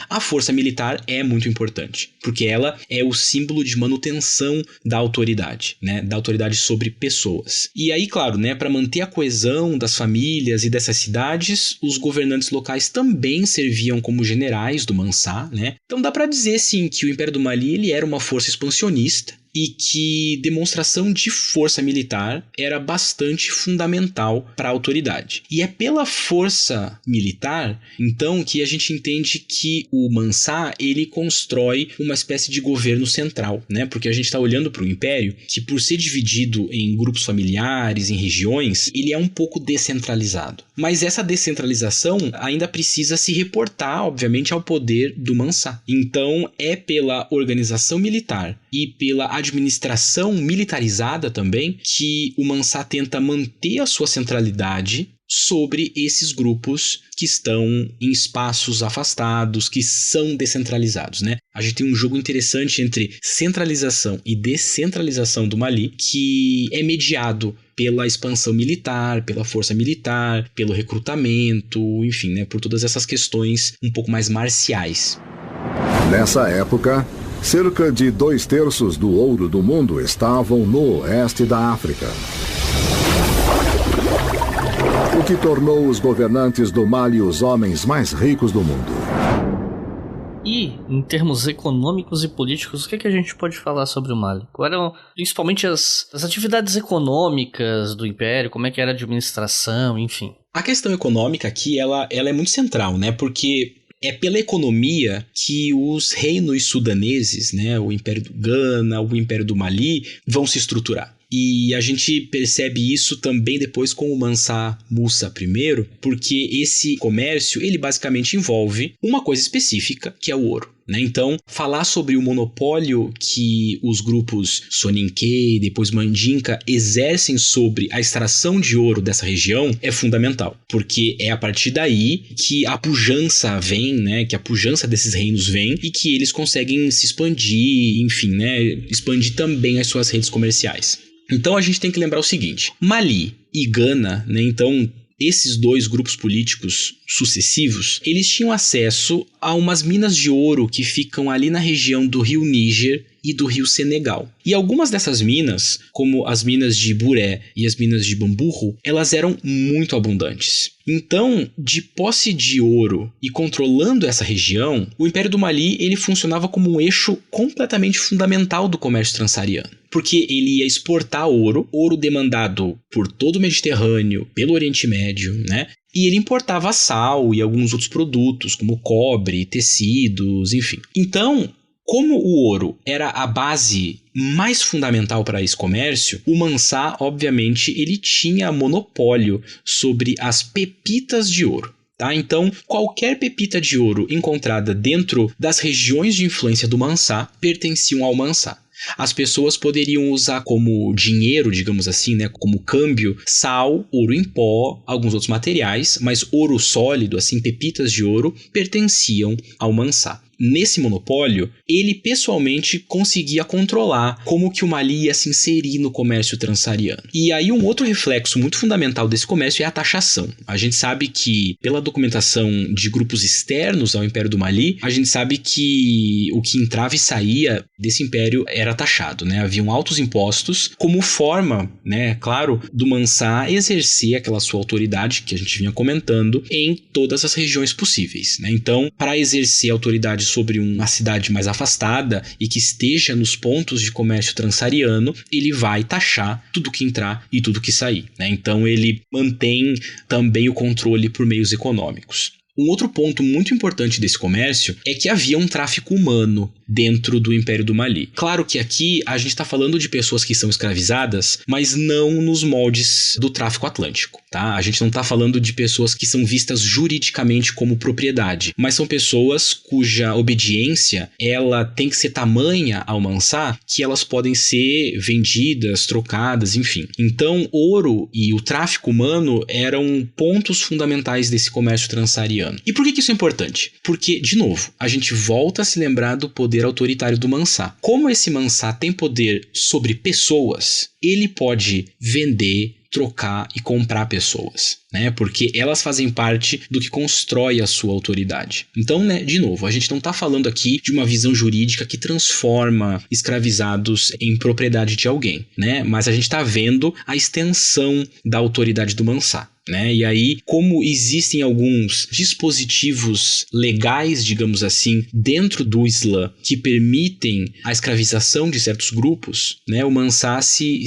a força militar é muito importante, porque ela é o símbolo de manutenção da autoridade, da autoridade sobre pessoas. E aí, claro, para manter a coesão das famílias e dessas cidades, os governantes locais também serviam como generais do Mansá, Então dá para dizer, sim, que o Império do Mali ele era uma força expansionista, e que demonstração de força militar era bastante fundamental para a autoridade. E é pela força militar, então, que a gente entende que o Mansá, ele constrói uma espécie de governo central, né? Porque a gente está olhando para o Império, que por ser dividido em grupos familiares, em regiões, ele é um pouco descentralizado. Mas essa descentralização ainda precisa se reportar, obviamente, ao poder do Mansá. Então, é pela organização militar e pela administração militarizada também que o Mansá tenta manter a sua centralidade sobre esses grupos que estão em espaços afastados, que são descentralizados, né? A gente tem um jogo interessante entre centralização e descentralização do Mali, que é mediado pela expansão militar, pela força militar, pelo recrutamento, enfim, né? Por todas essas questões um pouco mais marciais. Nessa época, cerca de 2/3 do ouro do mundo estavam no oeste da África, o que tornou os governantes do Mali os homens mais ricos do mundo. E, em termos econômicos e políticos, o que a gente pode falar sobre o Mali? Quais eram, principalmente, as atividades econômicas do Império, como é que era a administração, enfim. A questão econômica aqui, ela é muito central, né? Porque é pela economia que os reinos sudaneses, né, o Império do Ghana, o Império do Mali, vão se estruturar. E a gente percebe isso também depois com o Mansa Musa I, porque esse comércio, ele basicamente envolve uma coisa específica, que é o ouro, né? Então, falar sobre o monopólio que os grupos Soninké e depois Mandinka exercem sobre a extração de ouro dessa região é fundamental, porque é a partir daí que a pujança vem, né? Que a pujança desses reinos vem e que eles conseguem se expandir, enfim, né? Expandir também as suas redes comerciais. Então a gente tem que lembrar o seguinte: Mali e Gana, né, então esses dois grupos políticos sucessivos, eles tinham acesso a umas minas de ouro que ficam ali na região do rio Níger e do rio Senegal. E algumas dessas minas, como as minas de Buré e as minas de Bamburro, elas eram muito abundantes. Então, de posse de ouro e controlando essa região, o Império do Mali ele funcionava como um eixo completamente fundamental do comércio transsaariano. Porque ele ia exportar ouro demandado por todo o Mediterrâneo, pelo Oriente Médio, né? E ele importava sal e alguns outros produtos, como cobre, tecidos, enfim. Então, como o ouro era a base mais fundamental para esse comércio, o Mansá, obviamente, ele tinha monopólio sobre as pepitas de ouro. Tá? Então, qualquer pepita de ouro encontrada dentro das regiões de influência do Mansá pertenciam ao Mansá. As pessoas poderiam usar como dinheiro, digamos assim, né, como câmbio, sal, ouro em pó, alguns outros materiais, mas ouro sólido, assim, pepitas de ouro, pertenciam ao Mansá. Nesse monopólio, ele pessoalmente conseguia controlar como que o Mali ia se inserir no comércio transsaariano. E aí um outro reflexo muito fundamental desse comércio é a taxação. A gente sabe que, pela documentação de grupos externos ao Império do Mali, a gente sabe que o que entrava e saía desse império era taxado, né? Haviam altos impostos como forma, né, claro, do Mansá exercer aquela sua autoridade que a gente vinha comentando em todas as regiões possíveis, né? Então, para exercer autoridade sobre uma cidade mais afastada e que esteja nos pontos de comércio transsaariano, ele vai taxar tudo que entrar e tudo que sair, né? Então ele mantém também o controle por meios econômicos. Um outro ponto muito importante desse comércio é que havia um tráfico humano dentro do Império do Mali. Claro que aqui a gente está falando de pessoas que são escravizadas, mas não nos moldes do tráfico atlântico, tá? A gente não está falando de pessoas que são vistas juridicamente como propriedade, mas são pessoas cuja obediência ela tem que ser tamanha ao Mansá que elas podem ser vendidas, trocadas, enfim. Então, ouro e o tráfico humano eram pontos fundamentais desse comércio transsaariano. E por que isso é importante? Porque, de novo, a gente volta a se lembrar do poder autoritário do Mansá. Como esse Mansá tem poder sobre pessoas, ele pode vender, trocar e comprar pessoas, né? Porque elas fazem parte do que constrói a sua autoridade. Então, né, de novo, a gente não está falando aqui de uma visão jurídica que transforma escravizados em propriedade de alguém, né? Mas a gente está vendo a extensão da autoridade do Mansá. né? E aí, como existem alguns dispositivos legais, digamos assim, dentro do Islã que permitem a escravização de certos grupos, né? O Mansá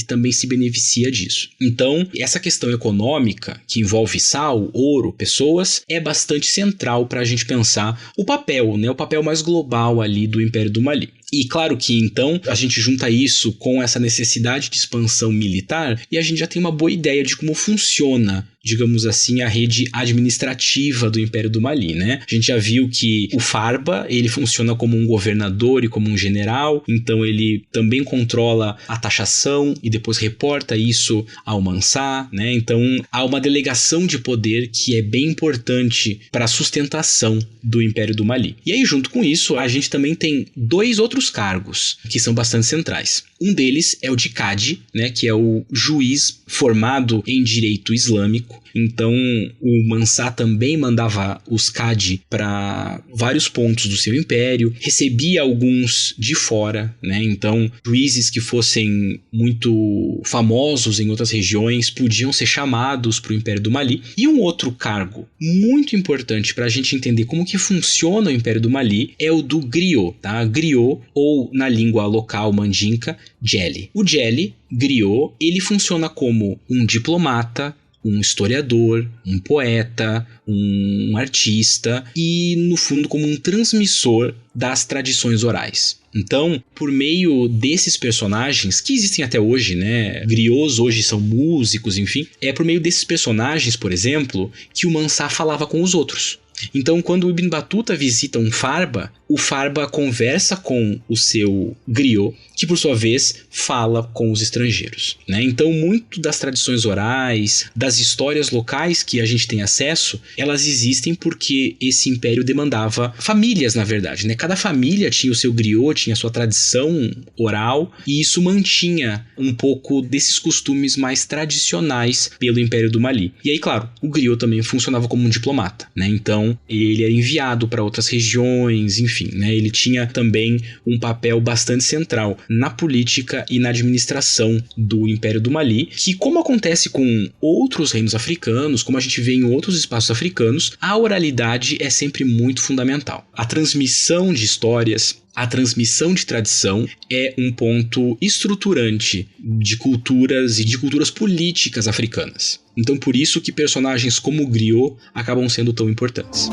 também se beneficia disso. Então, essa questão econômica que envolve sal, ouro, pessoas, é bastante central para a gente pensar o papel, né? O papel mais global ali do Império do Mali. E claro que então a gente junta isso com essa necessidade de expansão militar e a gente já tem uma boa ideia de como funciona, digamos assim, a rede administrativa do Império do Mali, né? A gente já viu que o Farba, ele funciona como um governador e como um general, então ele também controla a taxação e depois reporta isso ao Mansá, né? Então há uma delegação de poder que é bem importante para a sustentação do Império do Mali. E aí, junto com isso, a gente também tem 2 outros cargos que são bastante centrais. Um deles é o de Cadi, né, que é o juiz formado em direito islâmico. Então, o Mansá também mandava os Cadi para vários pontos do seu império, recebia alguns de fora, né? Então, juízes que fossem muito famosos em outras regiões podiam ser chamados para o Império do Mali. E um outro cargo muito importante para a gente entender como que funciona o Império do Mali é o do griot, tá? Griot, ou na língua local mandinka, Djeli. O Djeli, griot, ele funciona como um diplomata, um historiador, um poeta, um artista e, no fundo, como um transmissor das tradições orais. Então, por meio desses personagens, que existem até hoje, né? Griots hoje são músicos, enfim. É por meio desses personagens, por exemplo, que o Mansá falava com os outros. Então, quando o Ibn Battuta visita um Farba, o Farba conversa com o seu griot, que por sua vez fala com os estrangeiros, né? Então, muito das tradições orais, das histórias locais que a gente tem acesso, elas existem porque esse império demandava famílias, na verdade, né? Cada família tinha o seu griot, tinha a sua tradição oral, e isso mantinha um pouco desses costumes mais tradicionais pelo Império do Mali. E aí, claro, o griot também funcionava como um diplomata, né? Então, ele era enviado para outras regiões, enfim, né? Ele tinha também um papel bastante central na política e na administração do Império do Mali, que, como acontece com outros reinos africanos, como a gente vê em outros espaços africanos, a oralidade é sempre muito fundamental. A transmissão de histórias, a transmissão de tradição é um ponto estruturante de culturas e de culturas políticas africanas. Então, por isso que personagens como o griot acabam sendo tão importantes.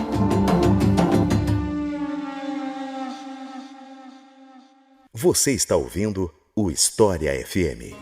Você está ouvindo o História FM.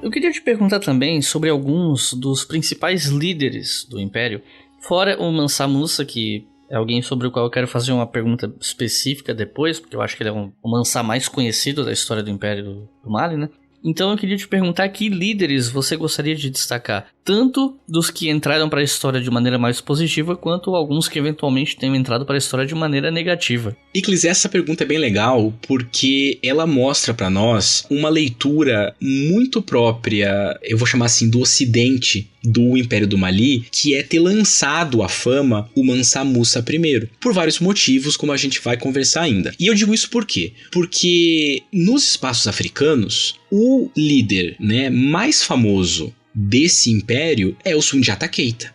Eu queria te perguntar também sobre alguns dos principais líderes do Império, fora o Mansa Musa, que é alguém sobre o qual eu quero fazer uma pergunta específica depois, porque eu acho que ele é o Mansa mais conhecido da história do Império do Mali, né? Então eu queria te perguntar que líderes você gostaria de destacar, tanto dos que entraram para a história de maneira mais positiva, quanto alguns que eventualmente tenham entrado para a história de maneira negativa. Iclis, essa pergunta é bem legal porque ela mostra para nós uma leitura muito própria, eu vou chamar assim, do Ocidente, do Império do Mali, que é ter lançado à fama o Mansa Musa I, por vários motivos, como a gente vai conversar ainda. E eu digo isso por quê? Porque nos espaços africanos, o líder, né, mais famoso desse império é o Soundiata Keita.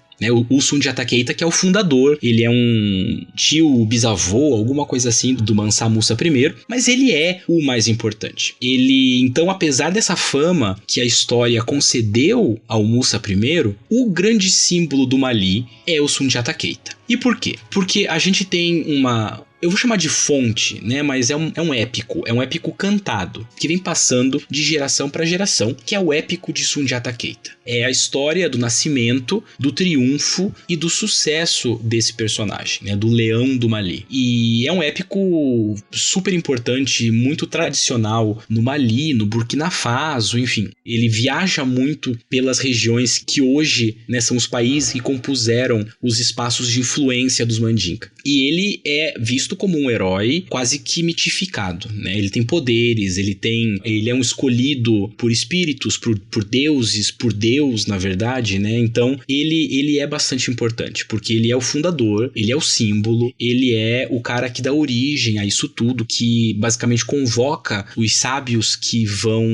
O Soundiata Keita, que é o fundador, ele é um tio, bisavô, alguma coisa assim do Mansa Musa I, mas ele é o mais importante. Ele, então, apesar dessa fama que a história concedeu ao Musa I, o grande símbolo do Mali é o Soundiata Keita. E por quê? Porque a gente tem uma... eu vou chamar de fonte, né? Mas é um épico cantado, que vem passando de geração para geração, que é o épico de Soundiata Keita. É a história do nascimento, do triunfo e do sucesso desse personagem, né? Do Leão do Mali. E é um épico super importante, muito tradicional no Mali, no Burkina Faso, enfim. Ele viaja muito pelas regiões que hoje, né, são os países que compuseram os espaços de influência dos Mandinka. E ele é visto visto como um herói quase que mitificado, né? Ele tem poderes, ele é um escolhido por espíritos, por deuses, por Deus, na verdade, né? Então, ele é bastante importante, porque ele é o fundador, ele é o símbolo, ele é o cara que dá origem a isso tudo, que basicamente convoca os sábios que vão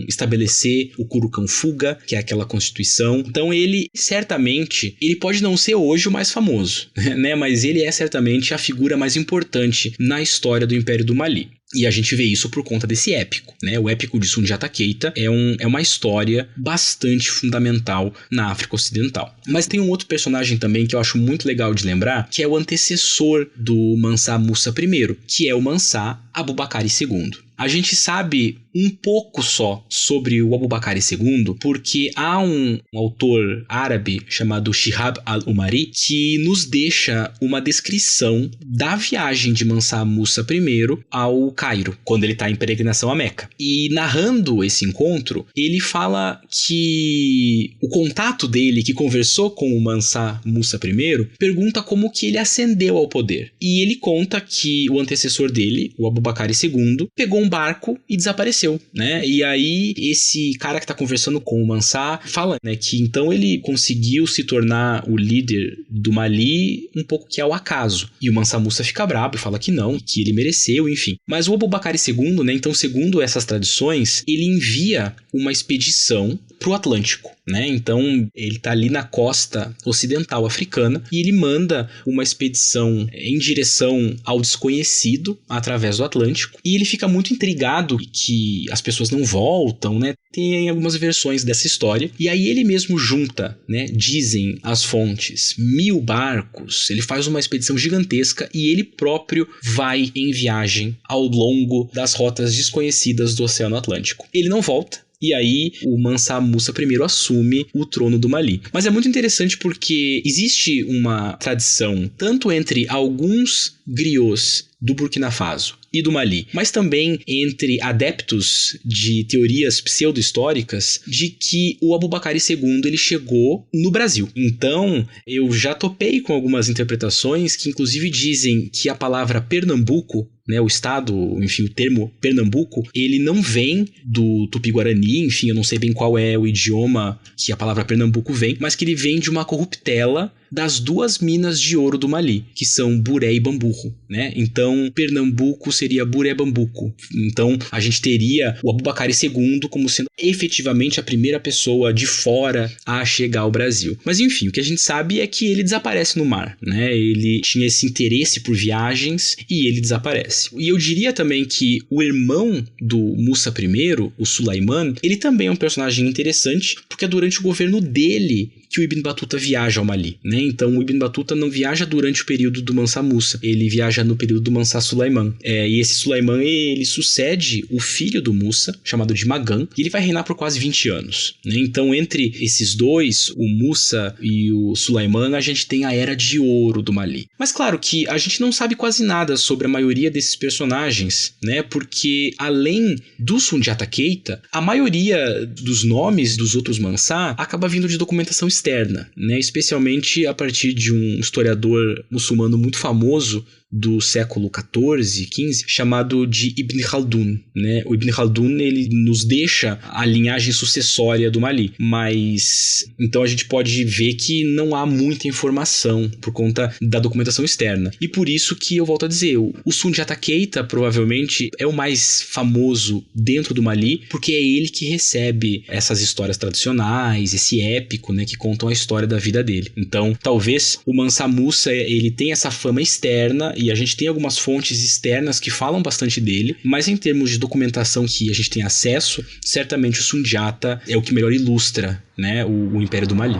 estabelecer o Kurukan Fuga, que é aquela constituição. Então, ele certamente, ele pode não ser hoje o mais famoso, né? Mas ele é certamente a figura mais importante na história do Império do Mali. E a gente vê isso por conta desse épico, né? O épico de Sundiata Keita é uma história bastante fundamental na África Ocidental. Mas tem um outro personagem também que eu acho muito legal de lembrar, que é o antecessor do Mansa Musa I, que é o Mansa Abubakari II. A gente sabe um pouco só sobre o Abubakari II, porque há um autor árabe chamado Shihab al-Umari que nos deixa uma descrição da viagem de Mansa Musa I ao Cairo, quando ele está em peregrinação a Meca. E narrando esse encontro, ele fala que o contato dele, que conversou com o Mansa Musa I, pergunta como que ele ascendeu ao poder. E ele conta que o antecessor dele, o Abubakari II, pegou um barco e desapareceu, né? E aí esse cara que tá conversando com o Mansa fala, né, que então ele conseguiu se tornar o líder do Mali um pouco que ao acaso. E o Mansa Musa fica bravo e fala que não, que ele mereceu, enfim. Mas o Abubakari II, né, então segundo essas tradições, ele envia uma expedição pro Atlântico, né? Então ele tá ali na costa ocidental africana e ele manda uma expedição em direção ao desconhecido através do Atlântico, e ele fica muito intrigado que as pessoas não voltam, né? Tem algumas versões dessa história, e aí ele mesmo junta, né? Dizem as fontes, 1000 barcos, ele faz uma expedição gigantesca e ele próprio vai em viagem ao longo das rotas desconhecidas do Oceano Atlântico. Ele não volta. E aí o Mansa Musa I assume o trono do Mali. Mas é muito interessante porque existe uma tradição, tanto entre alguns griots do Burkina Faso e do Mali, mas também entre adeptos de teorias pseudo-históricas, de que o Abubakari II ele chegou no Brasil. Então, eu já topei com algumas interpretações que inclusive dizem que a palavra Pernambuco, né, o estado, enfim, o termo Pernambuco, ele não vem do Tupi-Guarani, enfim, eu não sei bem qual é o idioma que a palavra Pernambuco vem, mas que ele vem de uma corruptela das 2 minas de ouro do Mali, que são Buré e Bamburro, né? Então, Pernambuco seria Buré Bambuco. Então, a gente teria o Abubakari II como sendo efetivamente a primeira pessoa de fora a chegar ao Brasil. Mas, enfim, o que a gente sabe é que ele desaparece no mar, né? Ele tinha esse interesse por viagens e ele desaparece. E eu diria também que o irmão do Musa I, o Sulaiman, ele também é um personagem interessante, porque é durante o governo dele que o Ibn Battuta viaja ao Mali, né? Então o Ibn Battuta não viaja durante o período do Mansa Musa, ele viaja no período do Mansa Sulaiman. E esse Sulaiman, ele sucede o filho do Musa, chamado de Magan, e ele vai reinar por quase 20 anos, né? Então entre esses dois, o Musa e o Sulaiman, a gente tem a Era de Ouro do Mali. Mas claro que a gente não sabe quase nada sobre a maioria desses personagens, né? Porque além do Sundiata Keita, a maioria dos nomes dos outros Mansa acaba vindo de documentação externa, né? Especialmente a partir de um historiador muçulmano muito famoso do século XIV, XV, chamado de Ibn Khaldun, né? O Ibn Khaldun, ele nos deixa a linhagem sucessória do Mali, mas então a gente pode ver que não há muita informação por conta da documentação externa. E por isso que eu volto a dizer, o Sundiata Keita provavelmente é o mais famoso dentro do Mali, porque é ele que recebe essas histórias tradicionais, esse épico, né, que contam a história da vida dele. Então, talvez o Mansa Musa, ele tenha essa fama externa, e a gente tem algumas fontes externas que falam bastante dele, mas em termos de documentação que a gente tem acesso, certamente o Sundiata é o que melhor ilustra, né, o Império do Mali.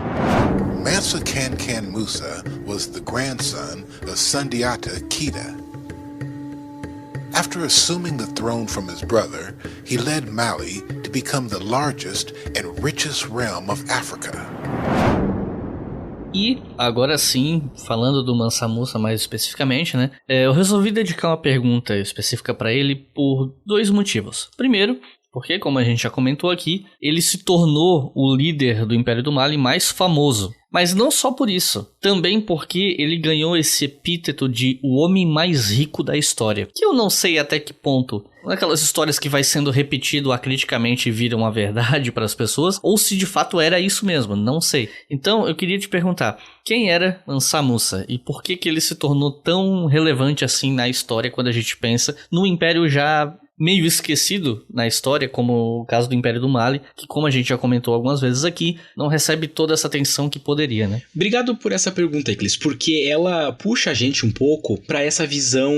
Mansa Kankan Musa was the grandson of Sundiata Keita. After assuming the throne from his brother, he led Mali to become the largest and richest realm of Africa. E agora sim, falando do Mansa Musa mais especificamente, né? Eu resolvi dedicar uma pergunta específica para ele por 2 motivos. Primeiro, porque, como a gente já comentou aqui, ele se tornou o líder do Império do Mali mais famoso. Mas não só por isso, também porque ele ganhou esse epíteto de o homem mais rico da história. Que eu não sei até que ponto, aquelas histórias que vai sendo repetido acriticamente e viram uma verdade para as pessoas, ou se de fato era isso mesmo, não sei. Então eu queria te perguntar, quem era Mansa Musa e por que ele se tornou tão relevante assim na história quando a gente pensa no Império já meio esquecido na história, como o caso do Império do Mali, que, como a gente já comentou algumas vezes aqui, não recebe toda essa atenção que poderia, né? Obrigado por essa pergunta, Eclis, porque ela puxa a gente um pouco para essa visão,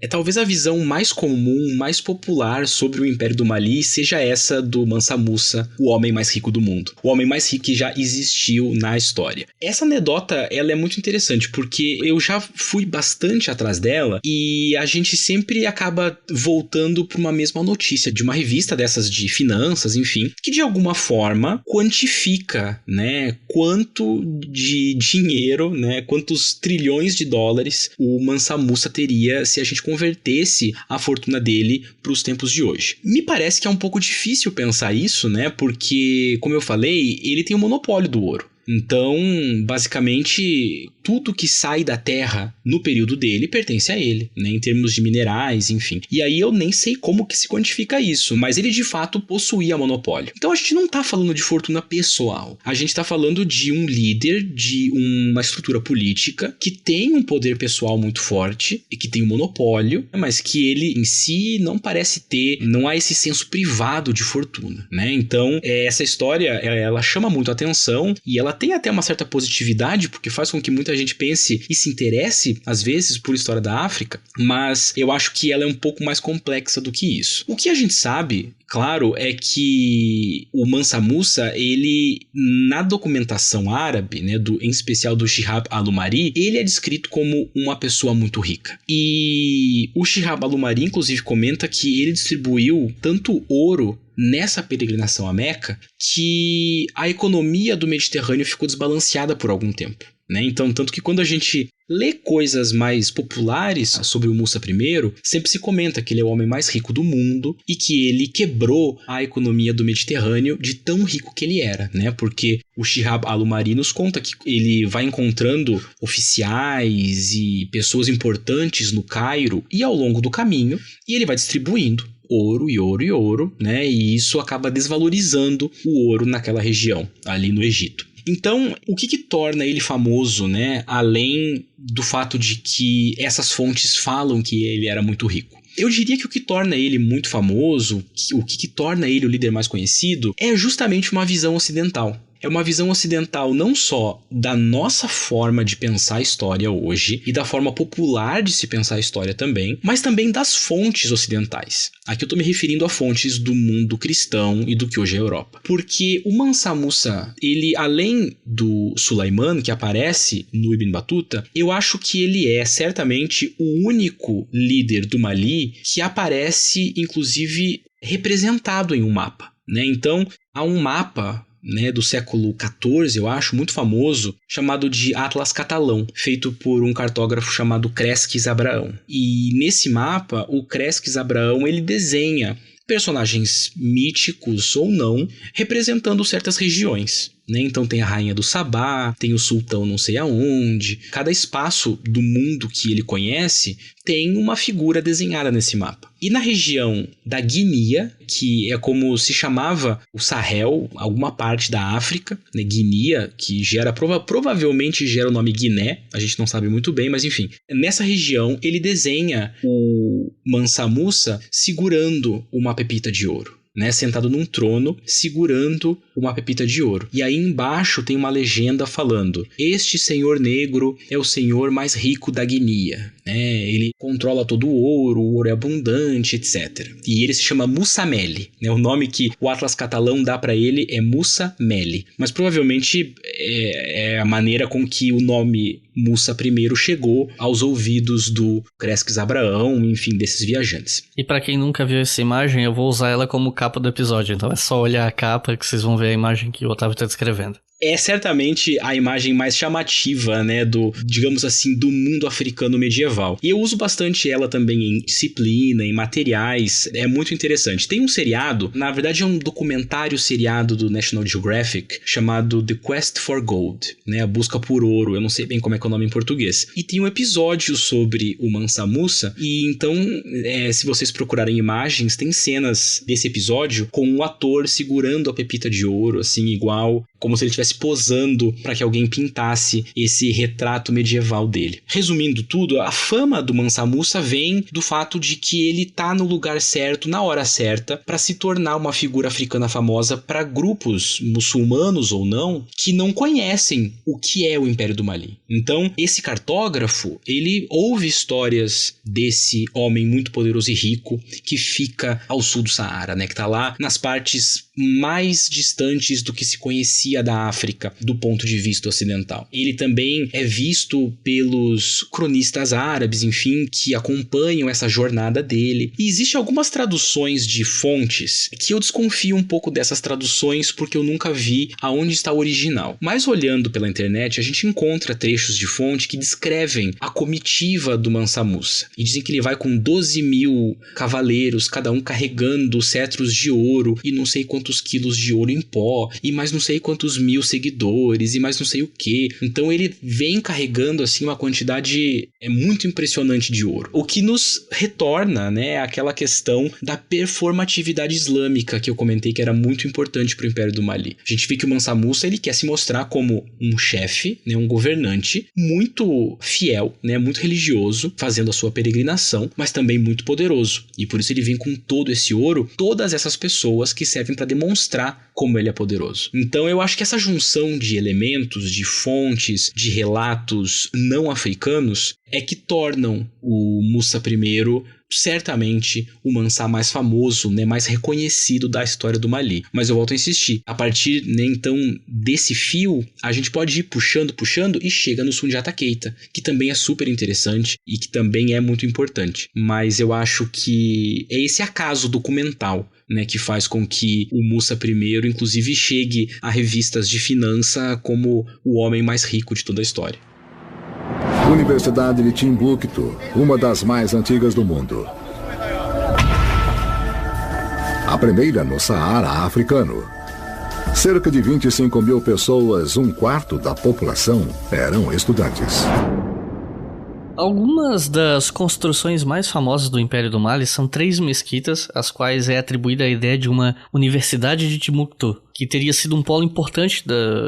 talvez a visão mais comum, mais popular sobre o Império do Mali seja essa do Mansa Musa, o homem mais rico do mundo, o homem mais rico que já existiu na história. Essa anedota, ela é muito interessante, porque eu já fui bastante atrás dela e a gente sempre acaba voltando para uma mesma notícia de uma revista dessas de finanças, enfim, que de alguma forma quantifica, né, quanto de dinheiro, né, quantos trilhões de dólares o Mansa Musa teria se a gente convertesse a fortuna dele para os tempos de hoje. Me parece que é um pouco difícil pensar isso, né, porque, como eu falei, ele tem o monopólio do ouro. Então, basicamente, tudo que sai da terra no período dele pertence a ele, né, em termos de minerais, enfim. E aí eu nem sei como que se quantifica isso, mas ele de fato possuía monopólio. Então a gente não está falando de fortuna pessoal, a gente está falando de um líder, de uma estrutura política que tem um poder pessoal muito forte e que tem um monopólio, mas que ele em si não parece ter, não há esse senso privado de fortuna, né? Então essa história, ela chama muito a atenção e ela tem até uma certa positividade, porque faz com que muita gente pense e se interesse, às vezes, por história da África, mas eu acho que ela é um pouco mais complexa do que isso. O que a gente sabe, claro, é que o Mansa Musa, ele, na documentação árabe, né, em especial do Shihab al-Umari, ele é descrito como uma pessoa muito rica. E o Shihab al-Umari, inclusive, comenta que ele distribuiu tanto ouro nessa peregrinação a Meca que a economia do Mediterrâneo ficou desbalanceada por algum tempo, né? Então, tanto que quando a gente lê coisas mais populares sobre o Musa I, sempre se comenta que ele é o homem mais rico do mundo e que ele quebrou a economia do Mediterrâneo de tão rico que ele era, né? Porque o Shihab al-Umari nos conta que ele vai encontrando oficiais e pessoas importantes no Cairo e ao longo do caminho, e ele vai distribuindo ouro e ouro e ouro, né? E isso acaba desvalorizando o ouro naquela região, ali no Egito. Então, o que torna ele famoso, né? Além do fato de que essas fontes falam que ele era muito rico. Eu diria que o que torna ele muito famoso, o que torna ele o líder mais conhecido, é justamente uma visão ocidental. É uma visão ocidental não só da nossa forma de pensar a história hoje e da forma popular de se pensar a história também, mas também das fontes ocidentais. Aqui eu estou me referindo a fontes do mundo cristão e do que hoje é a Europa. Porque o Mansa Musa, ele, além do Sulaiman, que aparece no Ibn Battuta, eu acho que ele é certamente o único líder do Mali que aparece, inclusive, representado em um mapa, né? Então, há um mapa, né, do século XIV, eu acho, muito famoso, chamado de Atlas Catalão, feito por um cartógrafo chamado Cresques Abraão. E nesse mapa, o Cresques Abraão, ele desenha personagens míticos ou não, representando certas regiões, né? Então tem a rainha do Sabá, tem o sultão não sei aonde. Cada espaço do mundo que ele conhece tem uma figura desenhada nesse mapa. E na região da Guiné, que é como se chamava o Sahel, alguma parte da África, né? Guiné, que gera provavelmente gera o nome Guiné, a gente não sabe muito bem, mas enfim. Nessa região ele desenha o Mansa Musa segurando uma pepita de ouro, né, sentado num trono, segurando uma pepita de ouro. E aí embaixo tem uma legenda falando: este senhor negro é o senhor mais rico da Guiné. Ele controla todo o ouro é abundante, etc. E ele se chama Musa Meli, né? O nome que o Atlas Catalão dá para ele é Musa Meli. Mas provavelmente é a maneira com que o nome Musa I chegou aos ouvidos do Cresques Abraão, enfim, desses viajantes. E para quem nunca viu essa imagem, eu vou usar ela como capa do episódio. Então é só olhar a capa que vocês vão ver a imagem que o Otávio está descrevendo. É certamente a imagem mais chamativa, né, digamos assim, do mundo africano medieval. E eu uso bastante ela também em disciplina, em materiais, é muito interessante. Tem um seriado, na verdade é um documentário seriado do National Geographic, chamado The Quest for Gold, né? A busca por ouro. Eu não sei bem como é que é o nome em português. E tem um episódio sobre o Mansa Musa, e então, se vocês procurarem imagens, tem cenas desse episódio com um ator segurando a pepita de ouro, assim, igual, como se ele estivesse posando para que alguém pintasse esse retrato medieval dele. Resumindo tudo, a fama do Mansa Musa vem do fato de que ele tá no lugar certo, na hora certa, para se tornar uma figura africana famosa para grupos muçulmanos ou não, que não conhecem o que é o Império do Mali. Então, esse cartógrafo, ele ouve histórias desse homem muito poderoso e rico que fica ao sul do Saara, né? Que tá lá nas partes mais distantes do que se conhecia da África do ponto de vista ocidental. Ele também é visto pelos cronistas árabes, enfim, que acompanham essa jornada dele. E existem algumas traduções de fontes que eu desconfio um pouco dessas traduções porque eu nunca vi aonde está o original. Mas olhando pela internet, a gente encontra trechos de fonte que descrevem a comitiva do Mansa Musa. E dizem que ele vai com 12 mil cavaleiros, cada um carregando cetros de ouro e não sei quantos quilos de ouro em pó, e mais não sei quantos mil seguidores, e mais não sei o que. Então ele vem carregando assim uma quantidade muito impressionante de ouro. O que nos retorna, né, aquela questão da performatividade islâmica que eu comentei que era muito importante para o Império do Mali. A gente vê que o Mansa Musa, ele quer se mostrar como um chefe, né, um governante muito fiel, né, muito religioso, fazendo a sua peregrinação, mas também muito poderoso. E por isso ele vem com todo esse ouro, todas essas pessoas que servem para demonstrar como ele é poderoso. Então eu acho que essa junção de elementos, de fontes, de relatos não africanos é que tornam o Musa I certamente o Mansa mais famoso, né, mais reconhecido da história do Mali. Mas eu volto a insistir, a partir, né, então desse fio, a gente pode ir puxando e chega no Sundiata Keita, que também é super interessante e que também é muito importante. Mas eu acho que é esse acaso documental, né, que faz com que o Musa I, inclusive, chegue a revistas de finança como o homem mais rico de toda a história. Universidade de Timbuktu, uma das mais antigas do mundo. A primeira no Saara africano. Cerca de 25 mil pessoas, um quarto da população, eram estudantes. Algumas das construções mais famosas do Império do Mali são 3 mesquitas, às quais é atribuída a ideia de uma universidade de Timbuktu, que teria sido um polo importante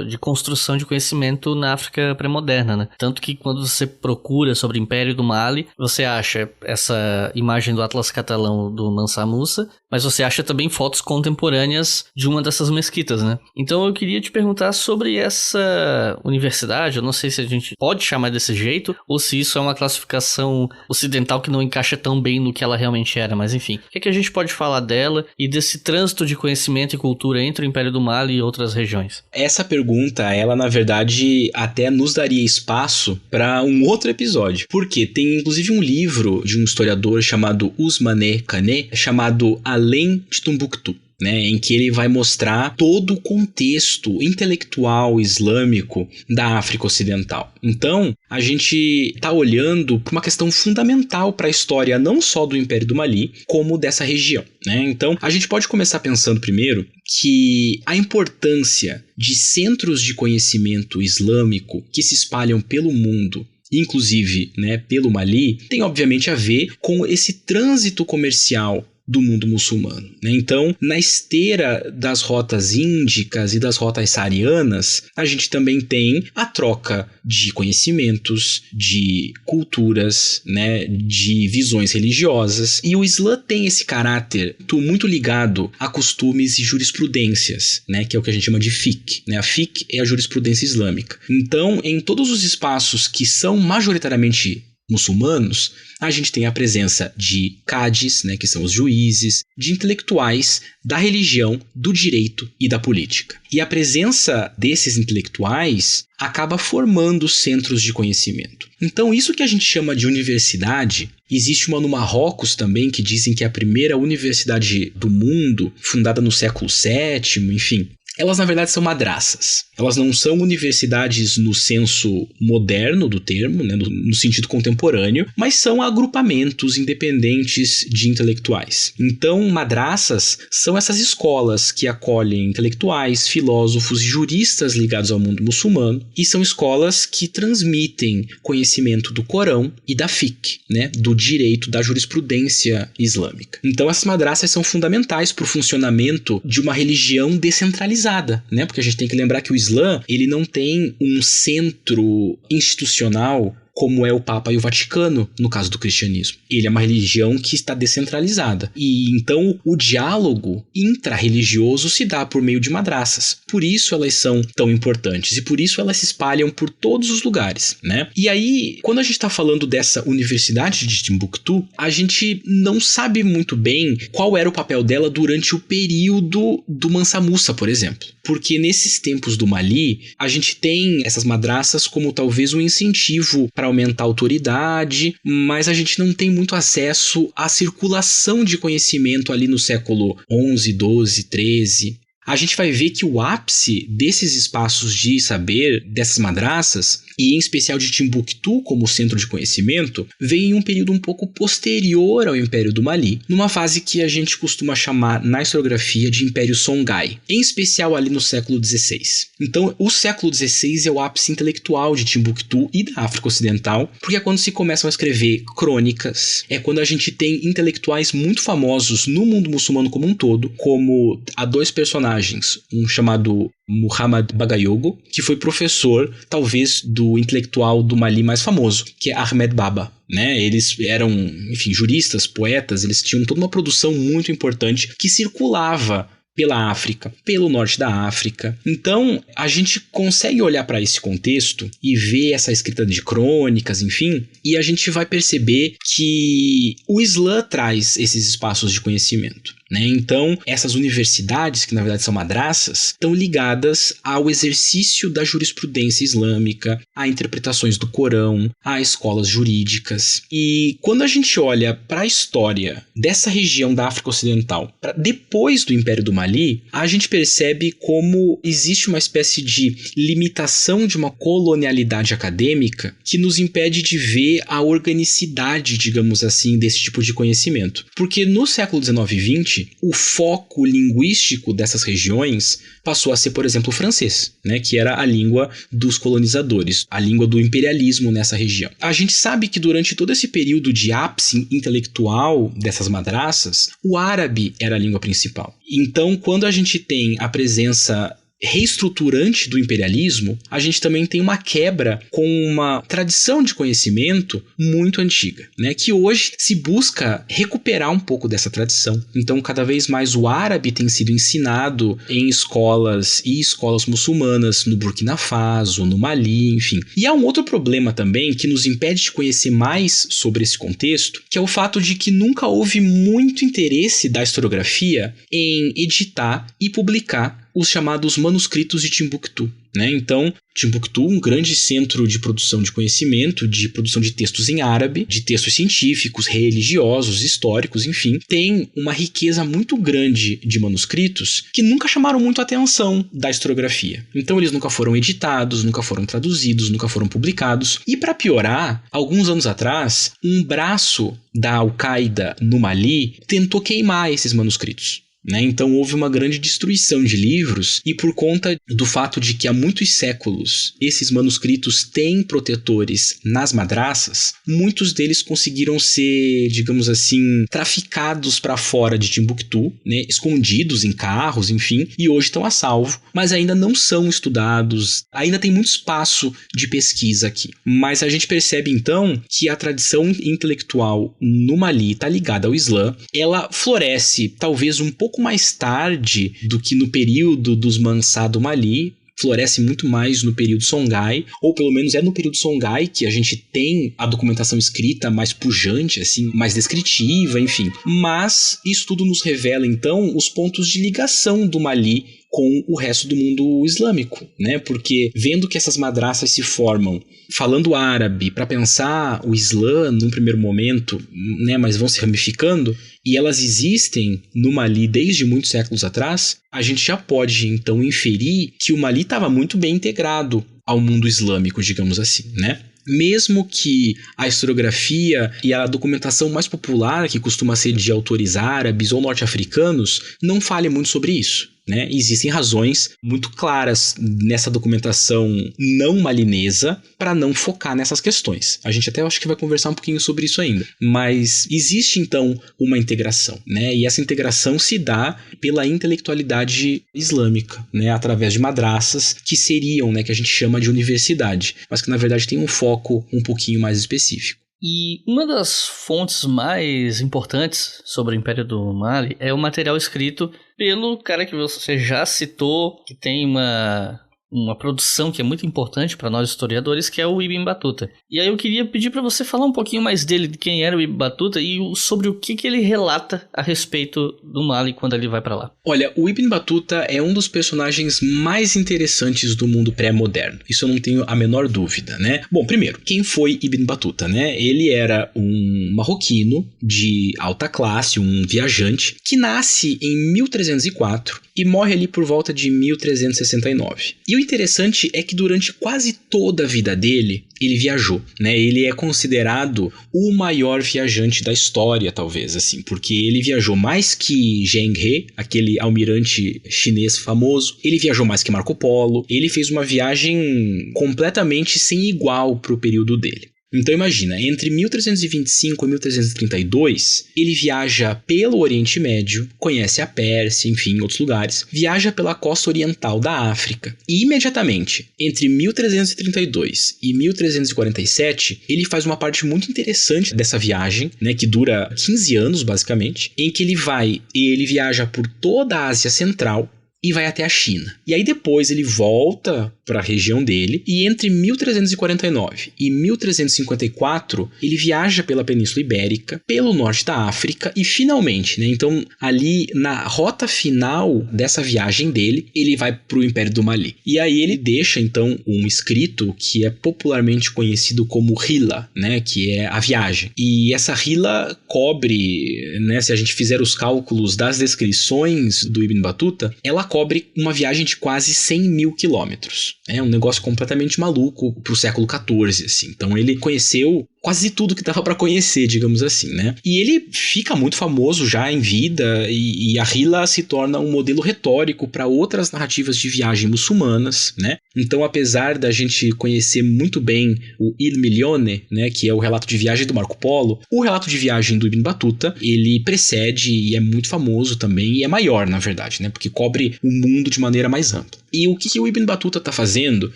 de construção de conhecimento na África pré-moderna, né? Tanto que quando você procura sobre o Império do Mali, você acha essa imagem do Atlas Catalão do Mansa Musa, mas você acha também fotos contemporâneas de uma dessas mesquitas, né? Então eu queria te perguntar sobre essa universidade, eu não sei se a gente pode chamar desse jeito, ou se isso é uma classificação ocidental que não encaixa tão bem no que ela realmente era, mas enfim. O que a gente pode falar dela e desse trânsito de conhecimento e cultura entre o Império do Mali e outras regiões? Essa pergunta, ela na verdade até nos daria espaço para um outro episódio, porque tem inclusive um livro de um historiador chamado Ousmane Kane, chamado Além de Timbuktu, né, em que ele vai mostrar todo o contexto intelectual islâmico da África Ocidental. Então, a gente está olhando para uma questão fundamental para a história não só do Império do Mali, como dessa região, né? Então, a gente pode começar pensando primeiro que a importância de centros de conhecimento islâmico que se espalham pelo mundo, inclusive, né, pelo Mali, tem obviamente a ver com esse trânsito comercial do mundo muçulmano, né? Então, na esteira das rotas índicas e das rotas saarianas, a gente também tem a troca de conhecimentos, de culturas, né, de visões religiosas. E o Islã tem esse caráter muito ligado a costumes e jurisprudências, né, que é o que a gente chama de fiqh, né? A fiqh é a jurisprudência islâmica. Então, em todos os espaços que são majoritariamente muçulmanos, a gente tem a presença de cadis, né, que são os juízes, de intelectuais da religião, do direito e da política. E a presença desses intelectuais acaba formando centros de conhecimento. Então, isso que a gente chama de universidade, existe uma no Marrocos também, que dizem que é a primeira universidade do mundo, fundada no século VII, enfim. elas na verdade são madraças. Elas não são universidades no senso moderno do termo, né, no sentido contemporâneo, mas são agrupamentos independentes de intelectuais. Então, madraças são essas escolas que acolhem intelectuais, filósofos e juristas ligados ao mundo muçulmano, e são escolas que transmitem conhecimento do Corão e da fiqh, né, do direito, da jurisprudência islâmica. Então, essas madraças são fundamentais para o funcionamento de uma religião descentralizada, né, porque a gente tem que lembrar que o Islã, ele não tem um centro institucional como é o Papa e o Vaticano, no caso do cristianismo. Ele é uma religião que está descentralizada. E então o diálogo intra-religioso se dá por meio de madraças. Por isso elas são tão importantes e por isso elas se espalham por todos os lugares, né? E aí, quando a gente está falando dessa universidade de Timbuktu, a gente não sabe muito bem qual era o papel dela durante o período do Mansa Musa, por exemplo. Porque nesses tempos do Mali, a gente tem essas madraças como talvez um incentivo para aumentar a autoridade, mas a gente não tem muito acesso à circulação de conhecimento ali no século XI, XII, XIII. A gente vai ver que o ápice desses espaços de saber, dessas madraças, e em especial de Timbuktu como centro de conhecimento, vem em um período um pouco posterior ao Império do Mali, numa fase que a gente costuma chamar na historiografia de Império Songhai, em especial ali no século XVI. Então, o século XVI é o ápice intelectual de Timbuktu e da África Ocidental, porque é quando se começam a escrever crônicas, é quando a gente tem intelectuais muito famosos no mundo muçulmano como um todo, como há dois personagens, um chamado Muhammad Bagayogo, que foi professor, talvez, do intelectual do Mali mais famoso, que é Ahmed Baba. Né? Eles eram, enfim, juristas, poetas, eles tinham toda uma produção muito importante que circulava pela África, pelo norte da África. Então, a gente consegue olhar para esse contexto e ver essa escrita de crônicas, enfim, e a gente vai perceber que o Islã traz esses espaços de conhecimento. Né? Então, essas universidades, que na verdade são madraças, estão ligadas ao exercício da jurisprudência islâmica, a interpretações do Corão, a escolas jurídicas. E quando a gente olha para a história dessa região da África Ocidental, depois do Império do Mali, a gente percebe como existe uma espécie de limitação de uma colonialidade acadêmica que nos impede de ver a organicidade, digamos assim, desse tipo de conhecimento. Porque no século XIX e XX, o foco linguístico dessas regiões passou a ser, por exemplo, o francês, né, que era a língua dos colonizadores, a língua do imperialismo nessa região. A gente sabe que durante todo esse período de ápice intelectual dessas madraças, o árabe era a língua principal. Então, quando a gente tem a presença reestruturante do imperialismo, a gente também tem uma quebra com uma tradição de conhecimento muito antiga, né? Que hoje se busca recuperar um pouco dessa tradição. Então, cada vez mais o árabe tem sido ensinado em escolas e escolas muçulmanas no Burkina Faso, no Mali, enfim. E há um outro problema também que nos impede de conhecer mais sobre esse contexto, que é o fato de que nunca houve muito interesse da historiografia em editar e publicar os chamados manuscritos de Timbuktu, né? Então, Timbuktu, um grande centro de produção de conhecimento, de produção de textos em árabe, de textos científicos, religiosos, históricos, enfim, tem uma riqueza muito grande de manuscritos que nunca chamaram muito a atenção da historiografia. Então, eles nunca foram editados, nunca foram traduzidos, nunca foram publicados. E para piorar, alguns anos atrás, um braço da Al-Qaeda no Mali tentou queimar esses manuscritos. Né? Então houve uma grande destruição de livros e por conta do fato de que há muitos séculos esses manuscritos têm protetores nas madraças, muitos deles conseguiram ser, digamos assim, traficados para fora de Timbuktu, né? Escondidos em carros, enfim, e hoje estão a salvo, mas ainda não são estudados, ainda tem muito espaço de pesquisa aqui. Mas a gente percebe então que a tradição intelectual no Mali está ligada ao Islã, ela floresce talvez um pouco mais tarde do que no período dos Mansa do Mali, floresce muito mais no período Songhai, ou pelo menos é no período Songhai que a gente tem a documentação escrita mais pujante, assim, mais descritiva, enfim. Mas isso tudo nos revela, então, os pontos de ligação do Mali com o resto do mundo islâmico, né? Porque vendo que essas madraças se formam falando árabe para pensar o Islã num primeiro momento, né? Mas vão se ramificando, e elas existem no Mali desde muitos séculos atrás, a gente já pode então inferir que o Mali estava muito bem integrado ao mundo islâmico, digamos assim, né? Mesmo que a historiografia e a documentação mais popular, que costuma ser de autores árabes ou norte-africanos, não fale muito sobre isso, né? Existem razões muito claras nessa documentação não malinesa para não focar nessas questões. A gente até acho que vai conversar um pouquinho sobre isso ainda. Mas existe então uma integração, né? E essa integração se dá pela intelectualidade islâmica, né? Através de madraças que seriam, né, que a gente chama de universidade, mas que na verdade tem um foco um pouquinho mais específico. E uma das fontes mais importantes sobre o Império do Mali é o material escrito pelo cara que você já citou, que tem uma produção que é muito importante para nós historiadores, que é o Ibn Battuta. E aí eu queria pedir para você falar um pouquinho mais dele, de quem era o Ibn Battuta e sobre o que ele relata a respeito do Mali quando ele vai para lá. Olha, o Ibn Battuta é um dos personagens mais interessantes do mundo pré-moderno. Isso eu não tenho a menor dúvida, né? Bom, primeiro, quem foi Ibn Battuta, né? Ele era um marroquino de alta classe, um viajante, que nasce em 1304 e morre ali por volta de 1369. E o interessante é que durante quase toda a vida dele, ele viajou, né? Ele é considerado o maior viajante da história, talvez, assim, porque ele viajou mais que Zheng He, aquele almirante chinês famoso, ele viajou mais que Marco Polo, ele fez uma viagem completamente sem igual para o período dele. Então imagina, entre 1325 e 1332, ele viaja pelo Oriente Médio, conhece a Pérsia, enfim, outros lugares, viaja pela costa oriental da África e imediatamente, entre 1332 e 1347, ele faz uma parte muito interessante dessa viagem, né, que dura 15 anos basicamente, em que ele viaja por toda a Ásia Central e vai até a China. E aí depois ele volta para a região dele e entre 1349 e 1354 ele viaja pela Península Ibérica, pelo norte da África e finalmente, né, então ali na rota final dessa viagem dele, ele vai para o Império do Mali. E aí ele deixa então um escrito que é popularmente conhecido como Rihla, né, que é a viagem. E essa Rihla cobre, né, se a gente fizer os cálculos das descrições do Ibn Battuta, ela cobre uma viagem de quase 100 mil quilômetros. É um negócio completamente maluco pro século XIV, assim. Então ele conheceu quase tudo que dava para conhecer, digamos assim, né? E ele fica muito famoso já em vida e a Rihla se torna um modelo retórico para outras narrativas de viagem muçulmanas, né? Então, apesar da gente conhecer muito bem o Il Milione, né, que é o relato de viagem do Marco Polo, o relato de viagem do Ibn Battuta, ele precede e é muito famoso também e é maior, na verdade, né? Porque cobre o mundo de maneira mais ampla. E o que o Ibn Battuta está fazendo?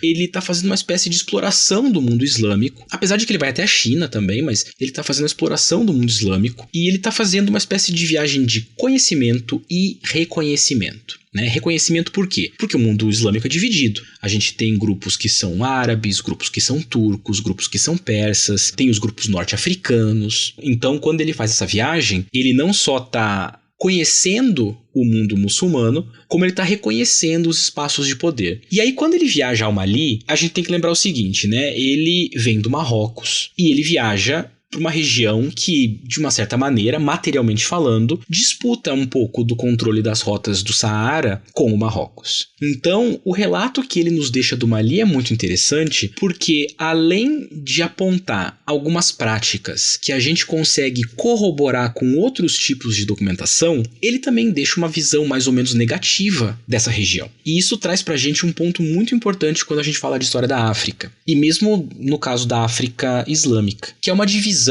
Ele está fazendo uma espécie de exploração do mundo islâmico, apesar de que ele vai até a China também, mas ele está fazendo a exploração do mundo islâmico e ele está fazendo uma espécie de viagem de conhecimento e reconhecimento. Né? Reconhecimento por quê? Porque o mundo islâmico é dividido. A gente tem grupos que são árabes, grupos que são turcos, grupos que são persas, tem os grupos norte-africanos. Então, quando ele faz essa viagem, ele não só está conhecendo o mundo muçulmano, como ele está reconhecendo os espaços de poder. E aí, quando ele viaja ao Mali, a gente tem que lembrar o seguinte, né? Ele vem do Marrocos e ele viaja para uma região que, de uma certa maneira, materialmente falando, disputa um pouco do controle das rotas do Saara com o Marrocos. Então, o relato que ele nos deixa do Mali é muito interessante porque, além de apontar algumas práticas que a gente consegue corroborar com outros tipos de documentação, ele também deixa uma visão mais ou menos negativa dessa região. E isso traz pra gente um ponto muito importante quando a gente fala de história da África. E mesmo no caso da África Islâmica, que é uma divisão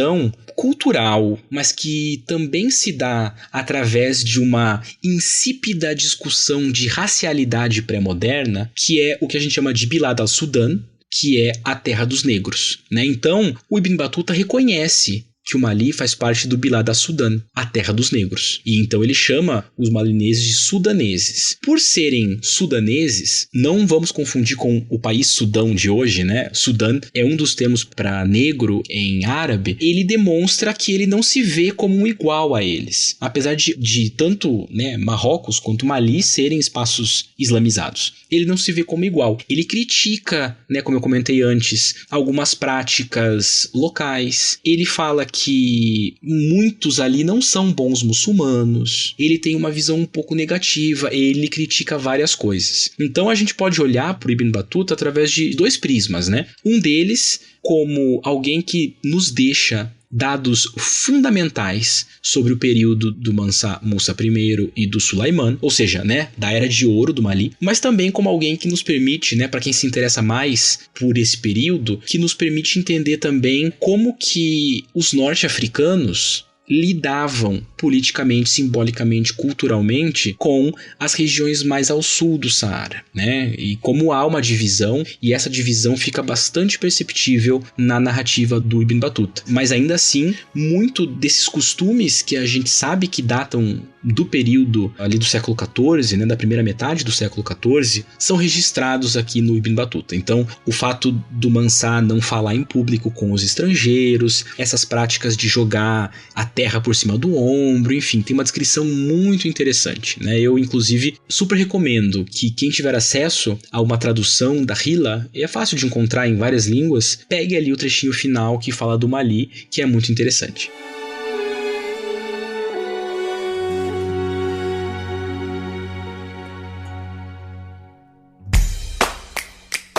cultural, mas que também se dá através de uma insípida discussão de racialidade pré-moderna, que é o que a gente chama de Bilad al-Sudan, que é a terra dos negros, né? Então, o Ibn Battuta reconhece que o Mali faz parte do Bilad al-Sudan, a terra dos negros. E então ele chama os malineses de sudaneses. Por serem sudaneses, não vamos confundir com o país Sudão de hoje, né? Sudã é um dos termos para negro em árabe. Ele demonstra que ele não se vê como um igual a eles. Apesar de tanto, né, Marrocos quanto Mali serem espaços islamizados. Ele não se vê como igual. Ele critica, né, como eu comentei antes, algumas práticas locais. Ele fala que muitos ali não são bons muçulmanos. Ele tem uma visão um pouco negativa. Ele critica várias coisas. Então a gente pode olhar para o Ibn Battuta através de dois prismas, né? Um deles como alguém que nos deixa dados fundamentais sobre o período do Musa I e do Sulaiman, ou seja, né, da Era de Ouro do Mali, mas também como alguém que nos permite, né, para quem se interessa mais por esse período, que nos permite entender também como que os norte-africanos lidavam politicamente, simbolicamente, culturalmente com as regiões mais ao sul do Saara, né? E como há uma divisão, e essa divisão fica bastante perceptível na narrativa do Ibn Battuta. Mas ainda assim, muito desses costumes que a gente sabe que datam do período ali do século XIV, né, da primeira metade do século XIV, são registrados aqui no Ibn Battuta. Então, o fato do Mansá não falar em público com os estrangeiros, essas práticas de jogar a terra por cima do ombro, enfim, tem uma descrição muito interessante, né? Eu, inclusive, super recomendo que quem tiver acesso a uma tradução da Hilla, é fácil de encontrar em várias línguas, pegue ali o trechinho final que fala do Mali, que é muito interessante.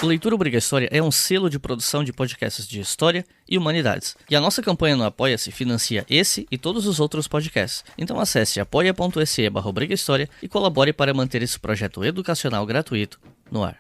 O Leitura Obrigatória é um selo de produção de podcasts de história e humanidades. E a nossa campanha no Apoia-se financia esse e todos os outros podcasts. Então acesse apoia.se/obrigahistoria e colabore para manter esse projeto educacional gratuito no ar.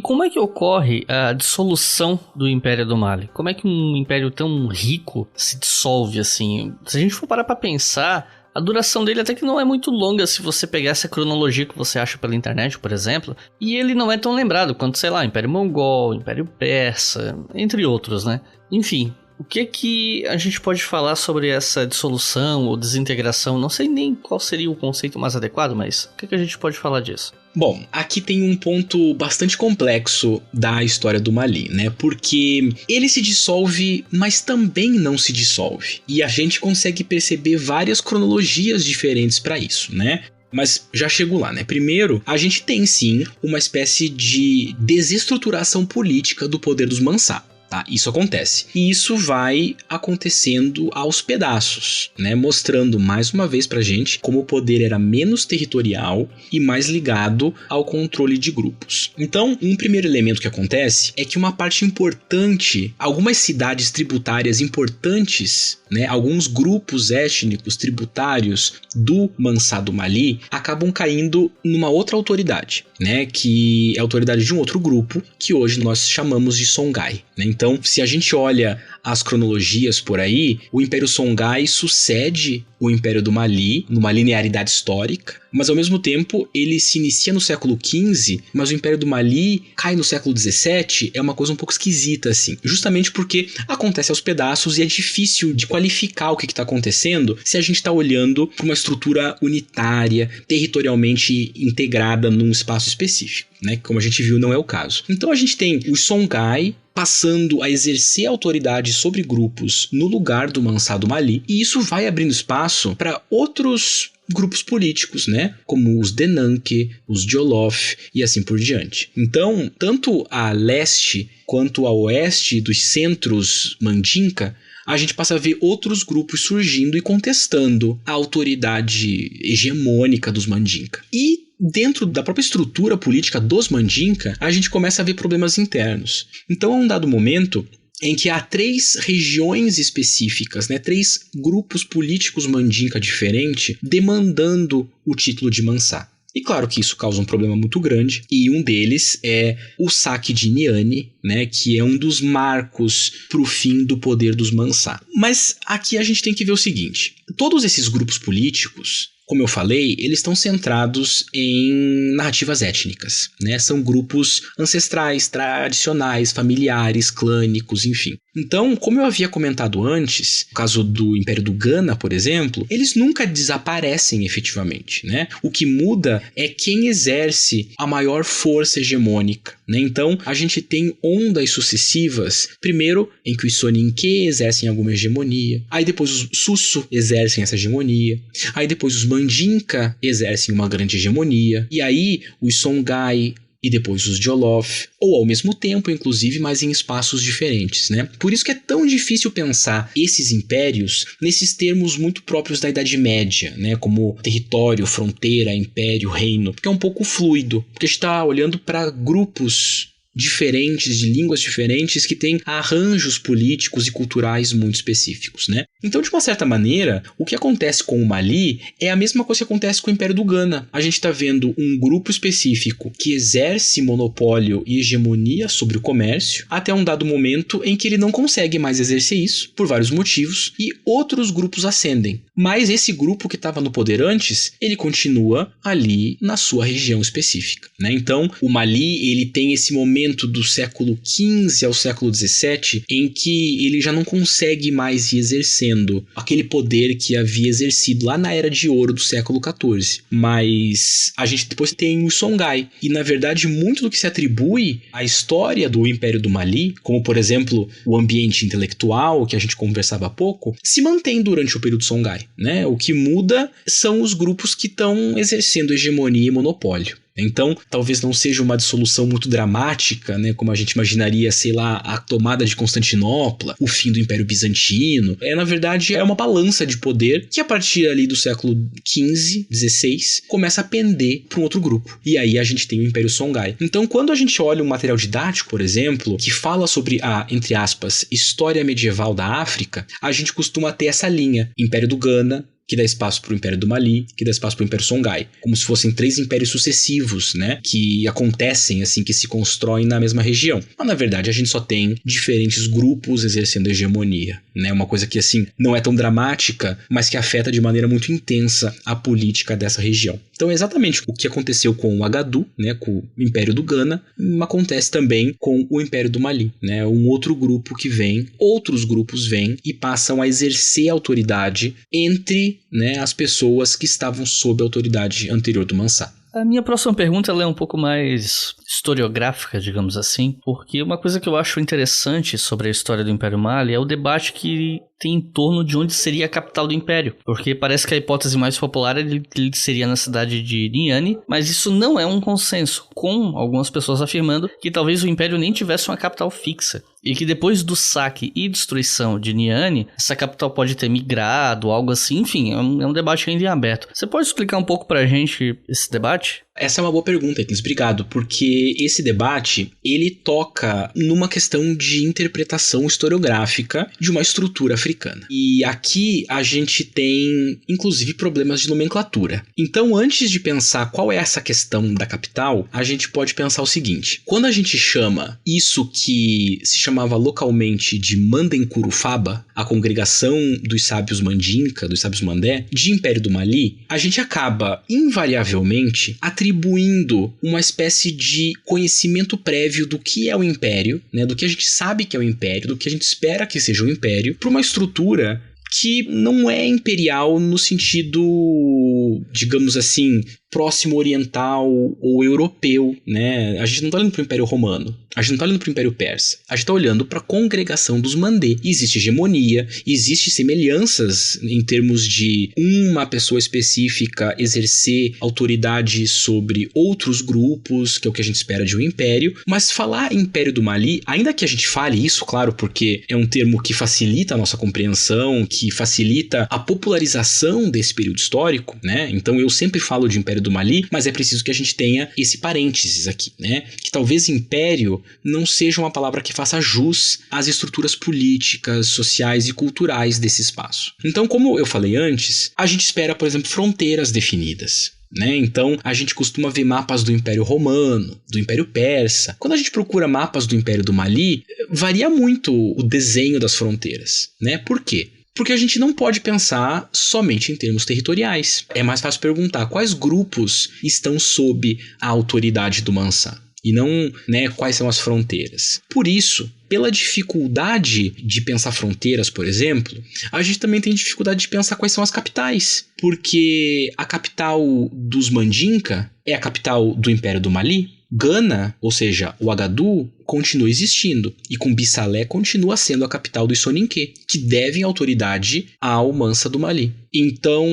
Como é que ocorre a dissolução do Império do Mali? Como é que um império tão rico se dissolve assim? Se a gente for parar pra pensar, a duração dele até que não é muito longa se você pegar essa cronologia que você acha pela internet, por exemplo, e ele não é tão lembrado quanto, sei lá, Império Mongol, Império Persa, entre outros, né? Enfim, o que a gente pode falar sobre essa dissolução ou desintegração? Não sei nem qual seria o conceito mais adequado, mas o que a gente pode falar disso? Bom, aqui tem um ponto bastante complexo da história do Mali, né? Porque ele se dissolve, mas também não se dissolve. E a gente consegue perceber várias cronologias diferentes para isso, né? Mas já chego lá, né? Primeiro, a gente tem sim uma espécie de desestruturação política do poder dos Mansá. Tá? Isso acontece. E isso vai acontecendo aos pedaços, né? Mostrando mais uma vez pra gente como o poder era menos territorial e mais ligado ao controle de grupos. Então, um primeiro elemento que acontece é que uma parte importante, algumas cidades tributárias importantes, né? Alguns grupos étnicos tributários do Mansá do Mali acabam caindo numa outra autoridade, né? Que é a autoridade de um outro grupo que hoje nós chamamos de Songhai, né? Então, se a gente olha as cronologias por aí, o Império Songhai sucede o Império do Mali numa linearidade histórica, mas ao mesmo tempo ele se inicia no século XV, mas o Império do Mali cai no século XVII, é uma coisa um pouco esquisita assim, justamente porque acontece aos pedaços e é difícil de qualificar o que está acontecendo se a gente está olhando para uma estrutura unitária, territorialmente integrada num espaço específico, né? Como a gente viu, não é o caso. Então a gente tem os Songhai passando a exercer autoridade sobre grupos no lugar do Mansá do Mali, e isso vai abrindo espaço para outros grupos políticos, né? Como os Denanke, os Jolof e assim por diante. Então, tanto a leste quanto a oeste dos centros Mandinka, a gente passa a ver outros grupos surgindo e contestando a autoridade hegemônica dos Mandinka. E dentro da própria estrutura política dos Mandinka, a gente começa a ver problemas internos. Então, há um dado momento em que há 3 regiões específicas, né, 3 grupos políticos Mandinka diferentes demandando o título de Mansá. E claro que isso causa um problema muito grande, e um deles é o saque de Niane, né, que é um dos marcos para o fim do poder dos Mansá. Mas aqui a gente tem que ver o seguinte: todos esses grupos políticos, como eu falei, eles estão centrados em narrativas étnicas, né? São grupos ancestrais, tradicionais, familiares, clânicos, enfim. Então, como eu havia comentado antes, no caso do Império do Ghana, por exemplo, eles nunca desaparecem efetivamente, né? O que muda é quem exerce a maior força hegemônica, né? Então, a gente tem ondas sucessivas, primeiro em que os Soninké exercem alguma hegemonia, aí depois os Susso exercem essa hegemonia, aí depois os Mandinka exercem uma grande hegemonia, e aí os Songhai e depois os Jolof, ou ao mesmo tempo, inclusive, mas em espaços diferentes, né? Por isso que é tão difícil pensar esses impérios nesses termos muito próprios da Idade Média, né? Como território, fronteira, império, reino, porque é um pouco fluido, porque a gente está olhando para grupos diferentes, de línguas diferentes, que têm arranjos políticos e culturais muito específicos, né? Então, de uma certa maneira, o que acontece com o Mali é a mesma coisa que acontece com o Império do Ghana. A gente está vendo um grupo específico que exerce monopólio e hegemonia sobre o comércio até um dado momento em que ele não consegue mais exercer isso, por vários motivos, e outros grupos ascendem. Mas esse grupo que estava no poder antes, ele continua ali na sua região específica, né? Então, o Mali, ele tem esse momento do século XV ao século XVII em que ele já não consegue mais ir exercendo aquele poder que havia exercido lá na Era de Ouro do século XIV. Mas a gente depois tem os Songhai, e na verdade muito do que se atribui à história do Império do Mali, como por exemplo o ambiente intelectual que a gente conversava há pouco, se mantém durante o período Songhai, né? O que muda são os grupos que estão exercendo hegemonia e monopólio. Então, talvez não seja uma dissolução muito dramática, né, como a gente imaginaria, sei lá, a tomada de Constantinopla, o fim do Império Bizantino. Na verdade, é uma balança de poder que, a partir ali do século XV, XVI, começa a pender para um outro grupo. E aí a gente tem o Império Songhai. Então, quando a gente olha um material didático, por exemplo, que fala sobre a, entre aspas, história medieval da África, a gente costuma ter essa linha: Império do Ghana, que dá espaço para o Império do Mali, que dá espaço para o Império Songhai, como se fossem 3 impérios sucessivos, né, que acontecem, assim, que se constroem na mesma região. Mas, na verdade, a gente só tem diferentes grupos exercendo hegemonia, né, uma coisa que, assim, não é tão dramática, mas que afeta de maneira muito intensa a política dessa região. Então, é exatamente o que aconteceu com o Agadu, né, com o Império do Ghana, acontece também com o Império do Mali, né, um outro grupo que vem, outros grupos vêm e passam a exercer autoridade entre, né, as pessoas que estavam sob a autoridade anterior do Mansá. A minha próxima pergunta ela é um pouco mais historiográfica, digamos assim, porque uma coisa que eu acho interessante sobre a história do Império Mali é o debate que tem em torno de onde seria a capital do Império, porque parece que a hipótese mais popular é que ele seria na cidade de Niane, mas isso não é um consenso, com algumas pessoas afirmando que talvez o Império nem tivesse uma capital fixa, e que depois do saque e destruição de Niane, essa capital pode ter migrado, algo assim, enfim, é um debate ainda em aberto. Você pode explicar um pouco pra gente esse debate? Essa é uma boa pergunta, Iclis, obrigado, porque esse debate, ele toca numa questão de interpretação historiográfica de uma estrutura africana. E aqui a gente tem, inclusive, problemas de nomenclatura. Então, antes de pensar qual é essa questão da capital, a gente pode pensar o seguinte: quando a gente chama isso que se chamava localmente de Mandenkurufaba, a congregação dos sábios Mandinka, dos sábios Mandé, de Império do Mali, a gente acaba, invariavelmente, atribuindo uma espécie de conhecimento prévio do que é o Império, né, do que a gente sabe que é o Império, do que a gente espera que seja o Império, para uma estrutura que não é imperial no sentido, digamos assim, próximo oriental ou europeu, né? A gente não está olhando para o Império Romano, a gente não está olhando para o Império Persa, a gente está olhando para a congregação dos Mandé. Existe hegemonia, existe semelhanças em termos de uma pessoa específica exercer autoridade sobre outros grupos, que é o que a gente espera de um império, mas falar Império do Mali, ainda que a gente fale isso, claro, porque é um termo que facilita a nossa compreensão, que facilita a popularização desse período histórico, né? Então eu sempre falo de Império do Mali, mas é preciso que a gente tenha esse parênteses aqui, né? Que talvez império não seja uma palavra que faça jus às estruturas políticas, sociais e culturais desse espaço. Então, como eu falei antes, a gente espera, por exemplo, fronteiras definidas. né? Então a gente costuma ver mapas do Império Romano, do Império Persa. Quando a gente procura mapas do Império do Mali, varia muito o desenho das fronteiras, né? Por quê? Porque a gente não pode pensar somente em termos territoriais. É mais fácil perguntar quais grupos estão sob a autoridade do Mansá e não, né, quais são as fronteiras. Por isso, pela dificuldade de pensar fronteiras, por exemplo, a gente também tem dificuldade de pensar quais são as capitais. Porque a capital dos Mandinka é a capital do Império do Mali. Gana, ou seja, o Agadu, continua existindo, e Kumbi-Salé continua sendo a capital dos Soninké, que devem autoridade ao Mansa do Mali. Então,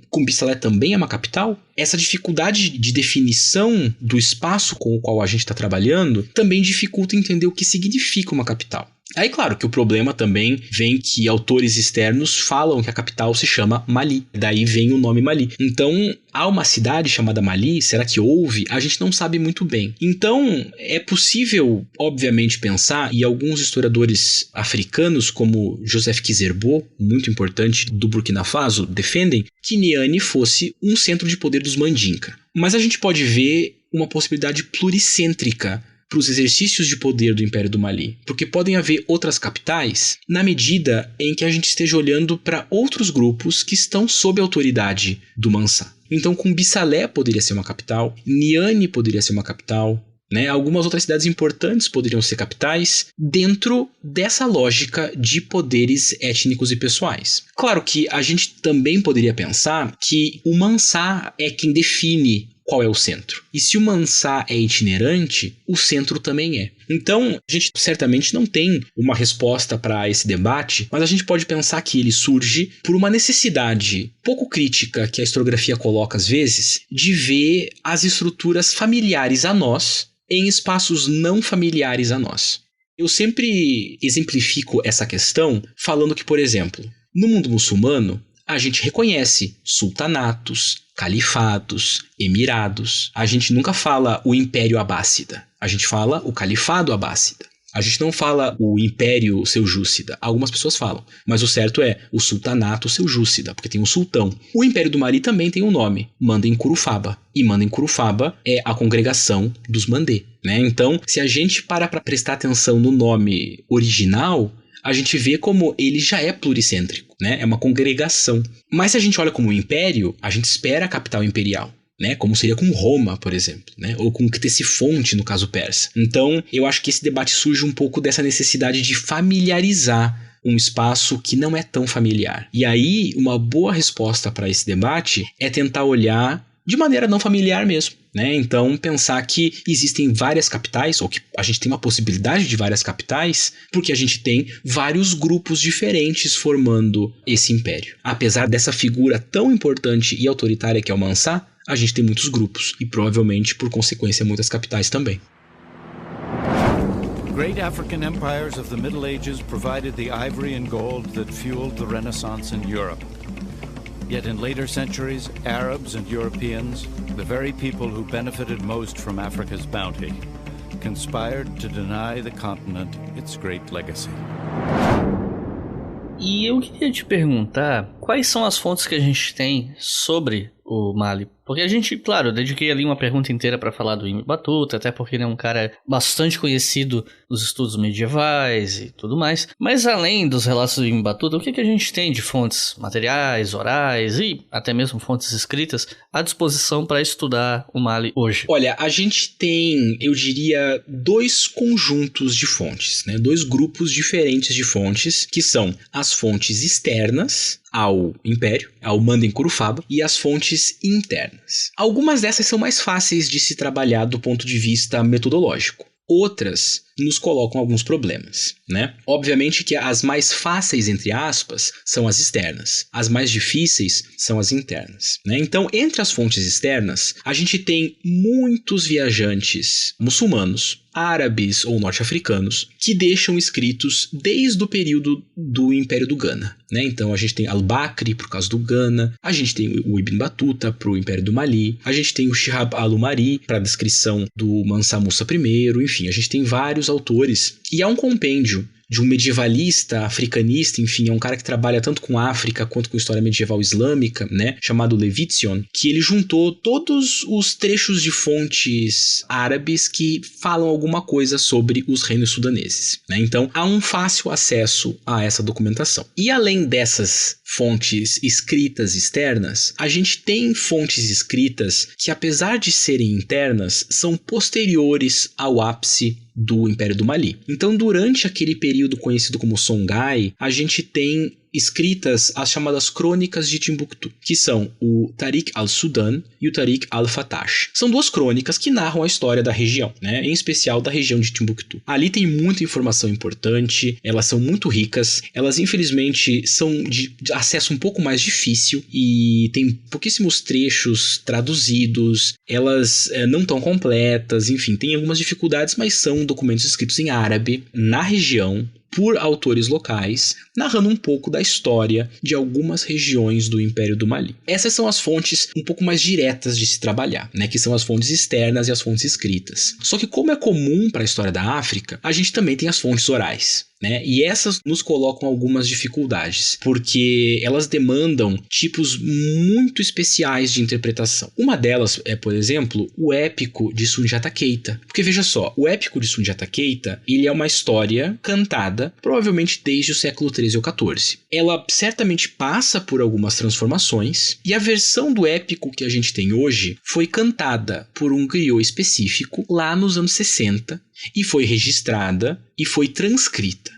Kumbi-Salé também é uma capital? Essa dificuldade de definição do espaço com o qual a gente está trabalhando também dificulta entender o que significa uma capital. Aí, claro, que o problema também vem que autores externos falam que a capital se chama Mali. Daí vem o nome Mali. Então, há uma cidade chamada Mali? Será que houve? A gente não sabe muito bem. Então, é possível, obviamente, pensar, e alguns historiadores africanos, como Joseph Kizerbo, muito importante, do Burkina Faso, defendem que Niani fosse um centro de poder dos Mandinka. Mas a gente pode ver uma possibilidade pluricêntrica para os exercícios de poder do Império do Mali, porque podem haver outras capitais na medida em que a gente esteja olhando para outros grupos que estão sob a autoridade do Mansá. Então, Kumbi-Salé poderia ser uma capital, Niani poderia ser uma capital, né? Algumas outras cidades importantes poderiam ser capitais dentro dessa lógica de poderes étnicos e pessoais. Claro que a gente também poderia pensar que o Mansá é quem define qual é o centro. E se o Mansá é itinerante, o centro também é. Então, a gente certamente não tem uma resposta para esse debate, mas a gente pode pensar que ele surge por uma necessidade pouco crítica que a historiografia coloca às vezes, de ver as estruturas familiares a nós em espaços não familiares a nós. Eu sempre exemplifico essa questão falando que, por exemplo, no mundo muçulmano, a gente reconhece sultanatos, califados, emirados. A gente nunca fala o Império Abássida. A gente fala o Califado Abássida. A gente não fala o Império Seljúcida. Algumas pessoas falam. Mas o certo é o Sultanato Seljúcida, porque tem um sultão. O Império do Mali também tem um nome. Mandem Kurufaba. E Mandem Kurufaba é a congregação dos Mandé, né? Então, se a gente parar para prestar atenção no nome original, a gente vê como ele já é pluricêntrico, né? É uma congregação. Mas se a gente olha como um império, a gente espera a capital imperial, né? Como seria com Roma, por exemplo, né? Ou com Ctesifonte, no caso persa. Então, eu acho que esse debate surge um pouco dessa necessidade de familiarizar um espaço que não é tão familiar. E aí, uma boa resposta para esse debate é tentar olhar de maneira não familiar mesmo, né? Então, pensar que existem várias capitais, ou que a gente tem uma possibilidade de várias capitais, porque a gente tem vários grupos diferentes formando esse império. Apesar dessa figura tão importante e autoritária que é o Mansá, a gente tem muitos grupos, e provavelmente, por consequência, muitas capitais também. Great African empires of the Middle Ages provided the ivory and gold that fueled the Renaissance in Europe. Yet in later centuries, Arabs and Europeans, the very people who benefited most from Africa's bounty, conspired to deny the continent its great legacy. E eu queria te perguntar quais são as fontes que a gente tem sobre o Mali. Porque a gente, claro, eu dediquei ali uma pergunta inteira para falar do Ibn Battuta, até porque ele é um cara bastante conhecido nos estudos medievais e tudo mais. Mas além dos relatos do Ibn Battuta, o que a gente tem de fontes materiais, orais e até mesmo fontes escritas à disposição para estudar o Mali hoje? Olha, a gente tem, eu diria, dois conjuntos de fontes, né? Dois grupos diferentes de fontes, que são as fontes externas ao Império, ao Mandem Kurufaba, e as fontes internas. Algumas dessas são mais fáceis de se trabalhar do ponto de vista metodológico. Outras nos colocam alguns problemas, né? Obviamente que as mais fáceis, entre aspas, são as externas. As mais difíceis são as internas, né? Então, entre as fontes externas, a gente tem muitos viajantes muçulmanos, árabes ou norte-africanos, que deixam escritos desde o período do Império do Ghana, né? Então, a gente tem Al-Bakri, por causa do Ghana, a gente tem o Ibn Battuta, para o Império do Mali, a gente tem o Shihab al-Umari, para a descrição do Mansa Musa I, enfim, a gente tem vários autores, e há um compêndio de um medievalista, africanista, enfim, é um cara que trabalha tanto com África quanto com história medieval islâmica, né, chamado Levitsion, que ele juntou todos os trechos de fontes árabes que falam alguma coisa sobre os reinos sudaneses, né? Então, há um fácil acesso a essa documentação. E além dessas fontes escritas externas, a gente tem fontes escritas que, apesar de serem internas, são posteriores ao ápice do Império do Mali. Então, durante aquele período conhecido como Songhai, a gente tem escritas as chamadas Crônicas de Timbuktu, que são o Tariq al-Sudan e o Tariq al-Fatash. São duas crônicas que narram a história da região, né? Em especial da região de Timbuktu. Ali tem muita informação importante, elas são muito ricas, elas infelizmente são de acesso um pouco mais difícil e tem pouquíssimos trechos traduzidos, elas não tão completas, enfim, tem algumas dificuldades, mas são documentos escritos em árabe, na região, por autores locais, narrando um pouco da história de algumas regiões do Império do Mali. Essas são as fontes um pouco mais diretas de se trabalhar, né, que são as fontes externas e as fontes escritas. Só que, como é comum para a história da África, a gente também tem as fontes orais, né? E essas nos colocam algumas dificuldades, porque elas demandam tipos muito especiais de interpretação. Uma delas é, por exemplo, o épico de Sundiata Keita. Porque veja só, o épico de Sundiata Keita, ele é uma história cantada, provavelmente desde o século XIII ou XIV. Ela certamente passa por algumas transformações, e a versão do épico que a gente tem hoje foi cantada por um griot específico lá nos anos 60, e foi registrada e foi transcrita.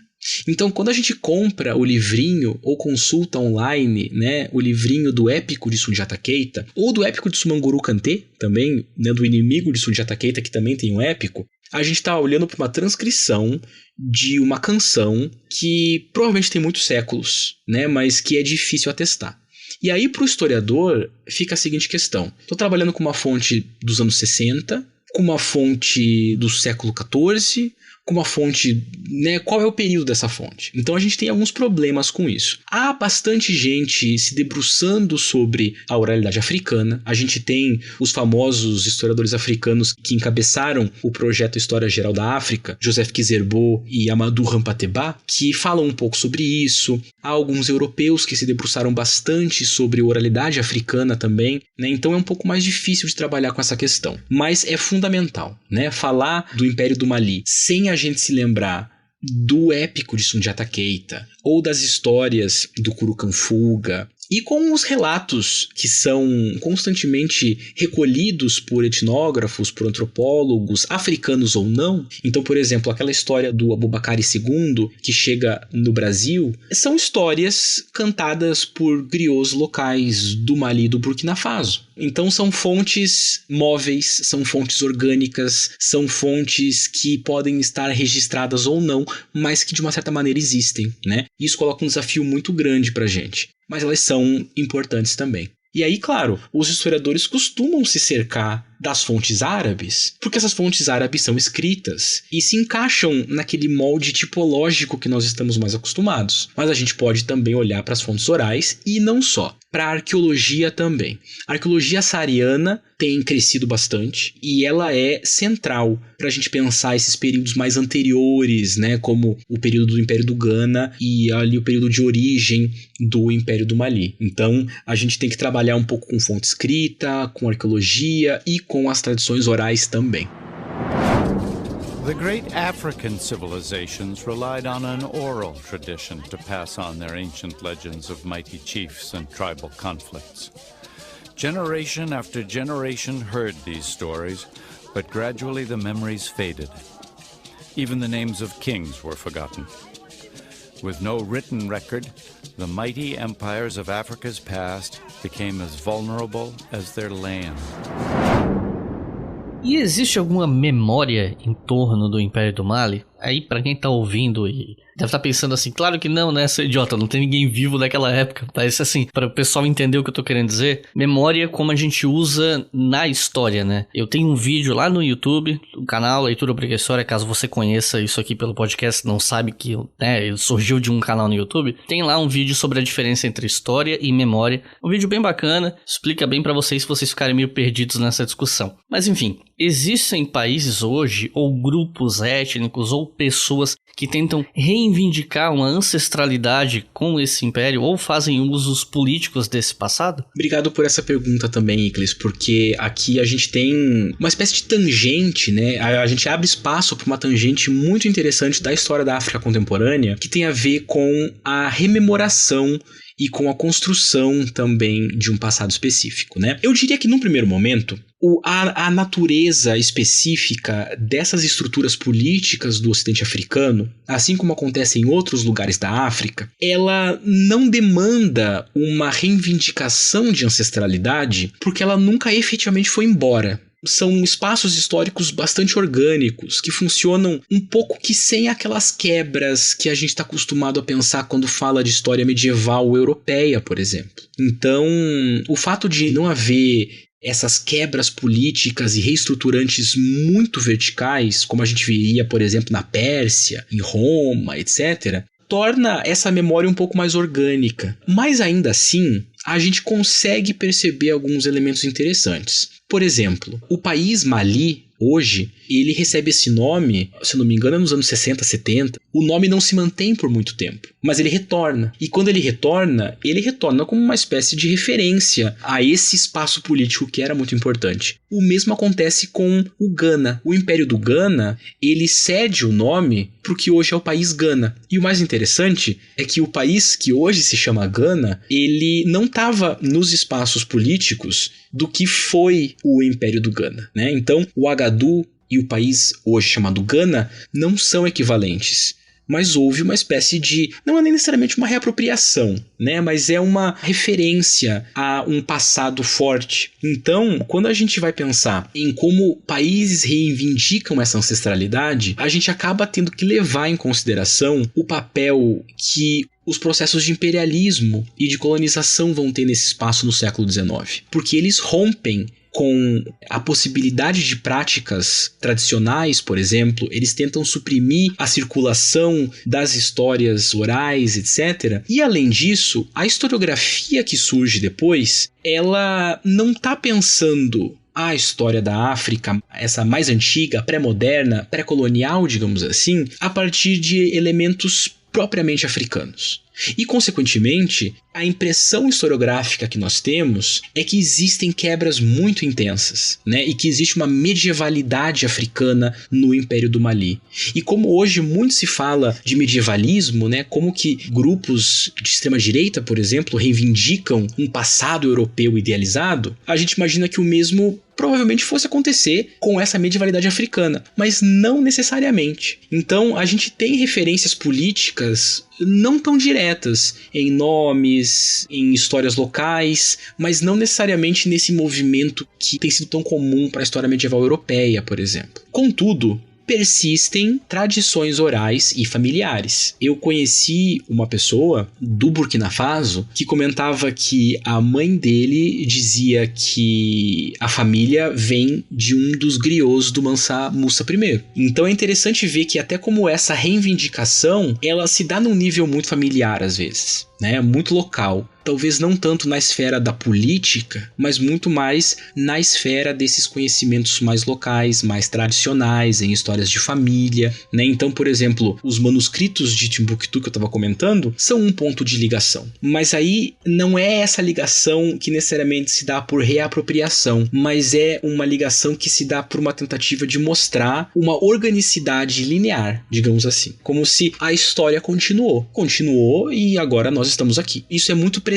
Então, quando a gente compra o livrinho ou consulta online, né, o livrinho do épico de Sundiata Keita, ou do épico de Sumanguru Kanté, também, né, do inimigo de Sundiata Keita, que também tem um épico, a gente está olhando para uma transcrição de uma canção que provavelmente tem muitos séculos, né, mas que é difícil atestar. E aí, para o historiador, fica a seguinte questão. Estou trabalhando com uma fonte dos anos 60, com uma fonte do século XIV, com uma fonte, né, qual é o período dessa fonte? Então a gente tem alguns problemas com isso. Há bastante gente se debruçando sobre a oralidade africana. A gente tem os famosos historiadores africanos que encabeçaram o projeto História Geral da África, Joseph Kizerbo e Amadou Hampateba, que falam um pouco sobre isso. Há alguns europeus que se debruçaram bastante sobre a oralidade africana também, né? Então é um pouco mais difícil de trabalhar com essa questão. Mas é fundamental, né, falar do Império do Mali sem a gente se lembrar do épico de Sundiata Keita ou das histórias do Kurukanfuga, e com os relatos que são constantemente recolhidos por etnógrafos, por antropólogos, africanos ou não. Então, por exemplo, aquela história do Abubakar II que chega no Brasil, são histórias cantadas por griots locais do Mali e do Burkina Faso. Então são fontes móveis, são fontes orgânicas, são fontes que podem estar registradas ou não, mas que de uma certa maneira existem, né? Isso coloca um desafio muito grande pra gente, mas elas são importantes também. E aí, claro, os historiadores costumam se cercar das fontes árabes, porque essas fontes árabes são escritas e se encaixam naquele molde tipológico que nós estamos mais acostumados. Mas a gente pode também olhar para as fontes orais e não só, para a arqueologia também. A arqueologia saariana tem crescido bastante e ela é central para a gente pensar esses períodos mais anteriores, né, como o período do Império do Ghana e ali o período de origem do Império do Mali. Então, a gente tem que trabalhar um pouco com fonte escrita, com arqueologia e com as tradições orais também. The great African civilizations relied on an oral tradition to pass on their ancient legends of mighty chiefs and tribal conflicts. Generation after generation heard these stories, but gradually the memories faded. Even the names of kings were forgotten. With no written record, the mighty empires of Africa's past became as vulnerable as their land. E existe alguma memória em torno do Império do Mali? Aí, pra quem tá ouvindo e deve estar pensando assim, claro que não, né, seu idiota, não tem ninguém vivo naquela época. Mas assim, para o pessoal entender o que eu tô querendo dizer, memória como a gente usa na história, né? Eu tenho um vídeo lá no YouTube, o canal Leitura Obrigatória, caso você conheça isso aqui pelo podcast, não sabe que, né, surgiu de um canal no YouTube. Tem lá um vídeo sobre a diferença entre história e memória. Um vídeo bem bacana, explica bem pra vocês se vocês ficarem meio perdidos nessa discussão. Mas enfim, existem países hoje, ou grupos étnicos, ou pessoas que tentam reivindicar uma ancestralidade com esse império ou fazem usos políticos desse passado? Obrigado por essa pergunta também, Iclis, porque aqui a gente tem uma espécie de tangente, né? A gente abre espaço para uma tangente muito interessante da história da África contemporânea, que tem a ver com a rememoração e com a construção também de um passado específico, né? Eu diria que num primeiro momento, a natureza específica dessas estruturas políticas do Ocidente africano, assim como acontece em outros lugares da África, ela não demanda uma reivindicação de ancestralidade, porque ela nunca efetivamente foi embora. São espaços históricos bastante orgânicos, que funcionam um pouco que sem aquelas quebras que a gente está acostumado a pensar quando fala de história medieval europeia, por exemplo. Então, o fato de não haver essas quebras políticas e reestruturantes muito verticais, como a gente veria, por exemplo, na Pérsia, em Roma, etc., torna essa memória um pouco mais orgânica. Mas ainda assim, a gente consegue perceber alguns elementos interessantes. Por exemplo, o país Mali, hoje, ele recebe esse nome, se não me engano, nos anos 60, 70. O nome não se mantém por muito tempo, mas ele retorna. E quando ele retorna como uma espécie de referência a esse espaço político que era muito importante. O mesmo acontece com o Ghana. O Império do Ghana, ele cede o nome para o que hoje é o país Ghana. E o mais interessante é que o país que hoje se chama Ghana, ele não estava nos espaços políticos do que foi o Império do Ghana, né? Então, o Agadu e o país hoje chamado Ghana não são equivalentes. Mas houve uma espécie de... não é nem necessariamente uma reapropriação, né? Mas é uma referência a um passado forte. Então, quando a gente vai pensar em como países reivindicam essa ancestralidade, a gente acaba tendo que levar em consideração o papel que os processos de imperialismo e de colonização vão ter nesse espaço no século XIX. Porque eles rompem com a possibilidade de práticas tradicionais, por exemplo, eles tentam suprimir a circulação das histórias orais, etc. E, além disso, a historiografia que surge depois, ela não está pensando a história da África, essa mais antiga, pré-moderna, pré-colonial, digamos assim, a partir de elementos propriamente africanos. E, consequentemente, a impressão historiográfica que nós temos é que existem quebras muito intensas, né? E que existe uma medievalidade africana no Império do Mali. E como hoje muito se fala de medievalismo, né? Como que grupos de extrema-direita, por exemplo, reivindicam um passado europeu idealizado, a gente imagina que o mesmo provavelmente fosse acontecer com essa medievalidade africana, mas não necessariamente. Então, a gente tem referências políticas não tão diretas em nomes, em histórias locais, mas não necessariamente nesse movimento que tem sido tão comum para a história medieval europeia, por exemplo. Contudo, persistem tradições orais e familiares. Eu conheci uma pessoa do Burkina Faso que comentava que a mãe dele dizia que a família vem de um dos griots do Mansa Musa I. Então é interessante ver que até como essa reivindicação, ela se dá num nível muito familiar às vezes, né? Muito local. Talvez não tanto na esfera da política, mas muito mais na esfera desses conhecimentos mais locais, mais tradicionais, em histórias de família, né? Então, por exemplo, os manuscritos de Timbuktu que eu estava comentando são um ponto de ligação. Mas aí não é essa ligação que necessariamente se dá por reapropriação, mas é uma ligação que se dá por uma tentativa de mostrar uma organicidade linear, digamos assim. Como se a história continuou e agora nós estamos aqui. Isso é muito presente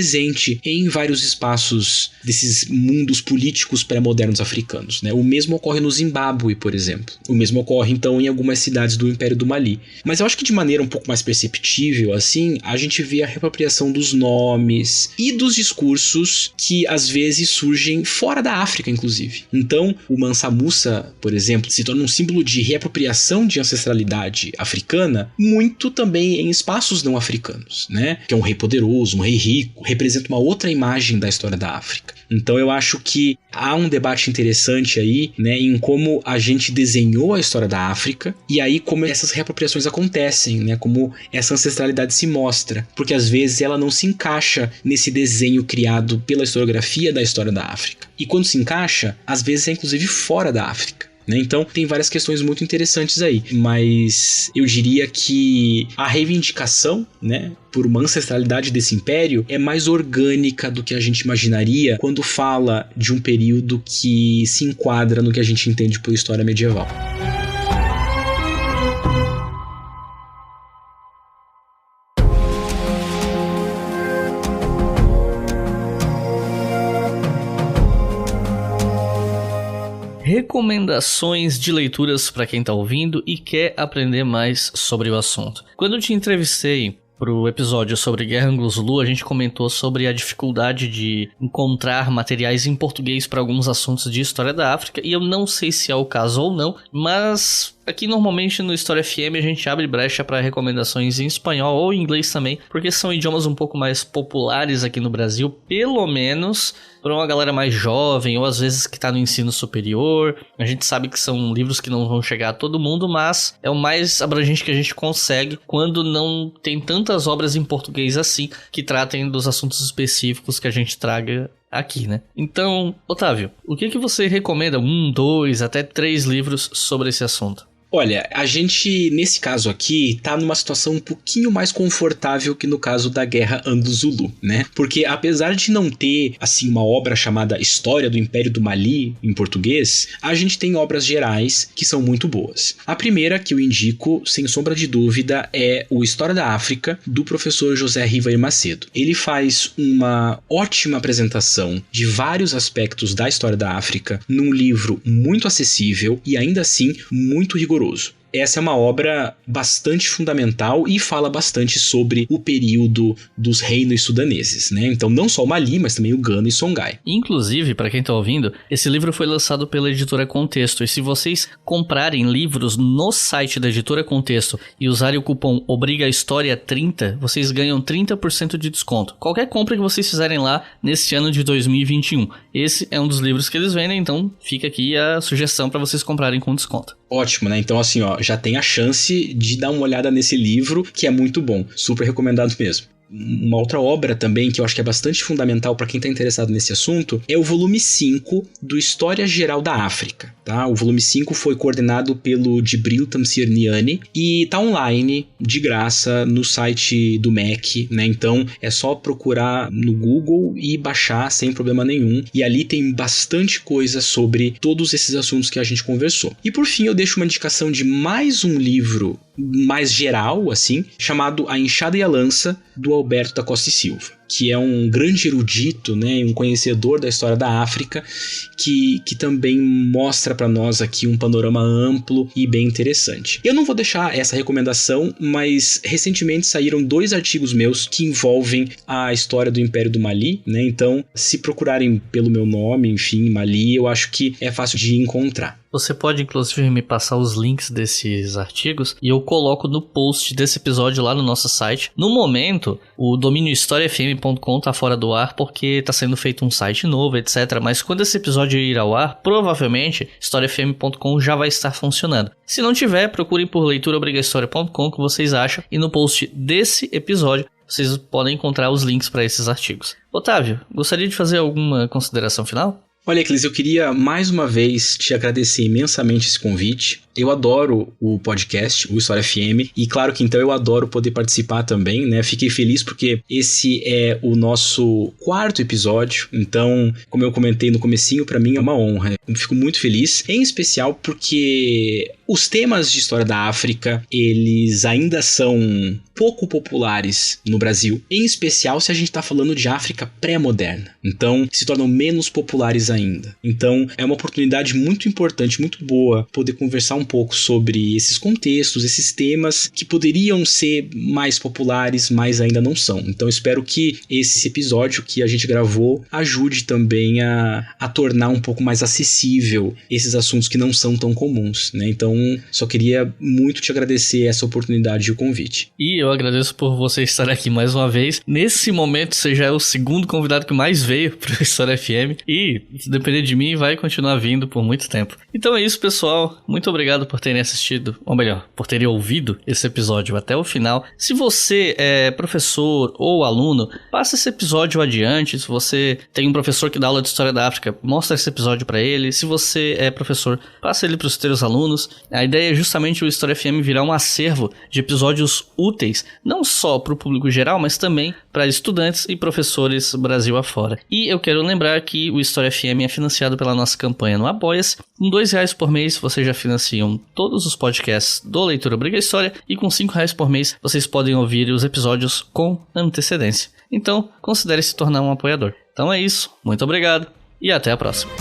em vários espaços desses mundos políticos pré-modernos africanos, né? O mesmo ocorre no Zimbábue, por exemplo. O mesmo ocorre, então, em algumas cidades do Império do Mali. Mas eu acho que de maneira um pouco mais perceptível, assim, a gente vê a reapropriação dos nomes e dos discursos que, às vezes, surgem fora da África, inclusive. Então, o Mansa Musa, por exemplo, se torna um símbolo de reapropriação de ancestralidade africana, muito também em espaços não africanos, né? Que é um rei poderoso, um rei rico, representa uma outra imagem da história da África. Então eu acho que há um debate interessante aí, né, em como a gente desenhou a história da África e aí como essas reapropriações acontecem, né, como essa ancestralidade se mostra, porque às vezes ela não se encaixa nesse desenho criado pela historiografia da história da África. E quando se encaixa, às vezes é inclusive fora da África. né? Então tem várias questões muito interessantes aí, mas eu diria que a reivindicação, né, por uma ancestralidade desse império é mais orgânica do que a gente imaginaria quando fala de um período que se enquadra no que a gente entende por história medieval. Recomendações de leituras para quem está ouvindo e quer aprender mais sobre o assunto. Quando eu te entrevistei pro episódio sobre Guerra Anglo-Zulu, a gente comentou sobre a dificuldade de encontrar materiais em português para alguns assuntos de história da África, e eu não sei se é o caso ou não, mas aqui normalmente no História FM a gente abre brecha para recomendações em espanhol ou em inglês também, porque são idiomas um pouco mais populares aqui no Brasil, pelo menos para uma galera mais jovem ou às vezes que está no ensino superior. A gente sabe que são livros que não vão chegar a todo mundo, mas é o mais abrangente que a gente consegue quando não tem tantas obras em português assim que tratem dos assuntos específicos que a gente traga aqui, né? Então, Otávio, o que você recomenda? 1, 2, até 3 livros sobre esse assunto? Olha, a gente, nesse caso aqui, tá numa situação um pouquinho mais confortável que no caso da Guerra Anglo-Zulu, né? Porque apesar de não ter, assim, uma obra chamada História do Império do Mali, em português, a gente tem obras gerais que são muito boas. A primeira que eu indico, sem sombra de dúvida, é o História da África, do professor José Rivair Macedo. Ele faz uma ótima apresentação de vários aspectos da história da África num livro muito acessível e ainda assim muito rigoroso. Essa é uma obra bastante fundamental e fala bastante sobre o período dos reinos sudaneses, né? Então não só o Mali, mas também o Ghana e Songhai. Inclusive, para quem tá ouvindo, esse livro foi lançado pela editora Contexto, e se vocês comprarem livros no site da editora Contexto e usarem o cupom ObrigaHistória30, vocês ganham 30% de desconto. Qualquer compra que vocês fizerem lá neste ano de 2021. Esse é um dos livros que eles vendem, então fica aqui a sugestão para vocês comprarem com desconto. Ótimo, né? Então assim, ó, já tem a chance de dar uma olhada nesse livro, que é muito bom. Super recomendado mesmo. Uma outra obra também que eu acho que é bastante fundamental para quem está interessado nesse assunto é o volume 5 do História Geral da África, tá? O volume 5 foi coordenado pelo Djibril Tamsir Niani e tá online, de graça, no site do MEC, né? Então é só procurar no Google e baixar sem problema nenhum, e ali tem bastante coisa sobre todos esses assuntos que a gente conversou. E por fim eu deixo uma indicação de mais um livro mais geral, assim, chamado A Enxada e a Lança, do Alberto da Costa e Silva, que é um grande erudito, né, um conhecedor da história da África, que também mostra para nós aqui um panorama amplo e bem interessante. Eu não vou deixar essa recomendação, mas recentemente saíram 2 artigos meus que envolvem a história do Império do Mali, né? Então, se procurarem pelo meu nome, enfim, Mali, eu acho que é fácil de encontrar. Você pode, inclusive, me passar os links desses artigos e eu coloco no post desse episódio lá no nosso site. No momento, o domínio historiafm.com tá fora do ar porque tá sendo feito um site novo, etc. Mas quando esse episódio ir ao ar, provavelmente, historiafm.com já vai estar funcionando. Se não tiver, procurem por leituraobrigahistoria.com que vocês acham. E no post desse episódio, vocês podem encontrar os links para esses artigos. Otávio, gostaria de fazer alguma consideração final? Olha, Eclis, eu queria mais uma vez te agradecer imensamente esse convite. Eu adoro o podcast, o História FM, e claro que então eu adoro poder participar também, né? Fiquei feliz porque esse é o nosso 4º episódio, então, como eu comentei no comecinho, pra mim é uma honra. Eu fico muito feliz, em especial porque os temas de história da África, eles ainda são pouco populares no Brasil, em especial se a gente tá falando de África pré-moderna. Então, se tornam menos populares ainda. Então, é uma oportunidade muito importante, muito boa, poder conversar um pouco sobre esses contextos, esses temas que poderiam ser mais populares, mas ainda não são. Então, espero que esse episódio que a gente gravou ajude também a tornar um pouco mais acessível esses assuntos que não são tão comuns, né? Então, só queria muito te agradecer essa oportunidade e o convite. E eu agradeço por você estar aqui mais uma vez. Nesse momento, você já é o segundo convidado que mais veio pro História FM. E, se depender de mim, vai continuar vindo por muito tempo. Então é isso, pessoal. Muito obrigado por terem assistido, ou melhor, por terem ouvido esse episódio até o final. Se você é professor ou aluno, passa esse episódio adiante. Se você tem um professor que dá aula de História da África, mostra esse episódio para ele. Se você é professor, passa ele para os seus alunos. A ideia é justamente o História FM virar um acervo de episódios úteis, não só para o público geral, mas também para estudantes e professores Brasil afora. E eu quero lembrar que o História FM é financiado pela nossa campanha no Apoia-se. Com R$2 por mês, vocês já financiam todos os podcasts do Leitura Obriga História, e com R$5 por mês, vocês podem ouvir os episódios com antecedência. Então, considere se tornar um apoiador. Então é isso, muito obrigado e até a próxima.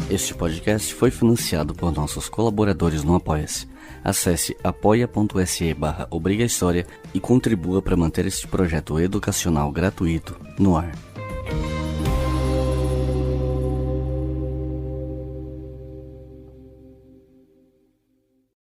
Este podcast foi financiado por nossos colaboradores no Apoia-se. Acesse apoia.se/obrigahistoria e contribua para manter este projeto educacional gratuito no ar.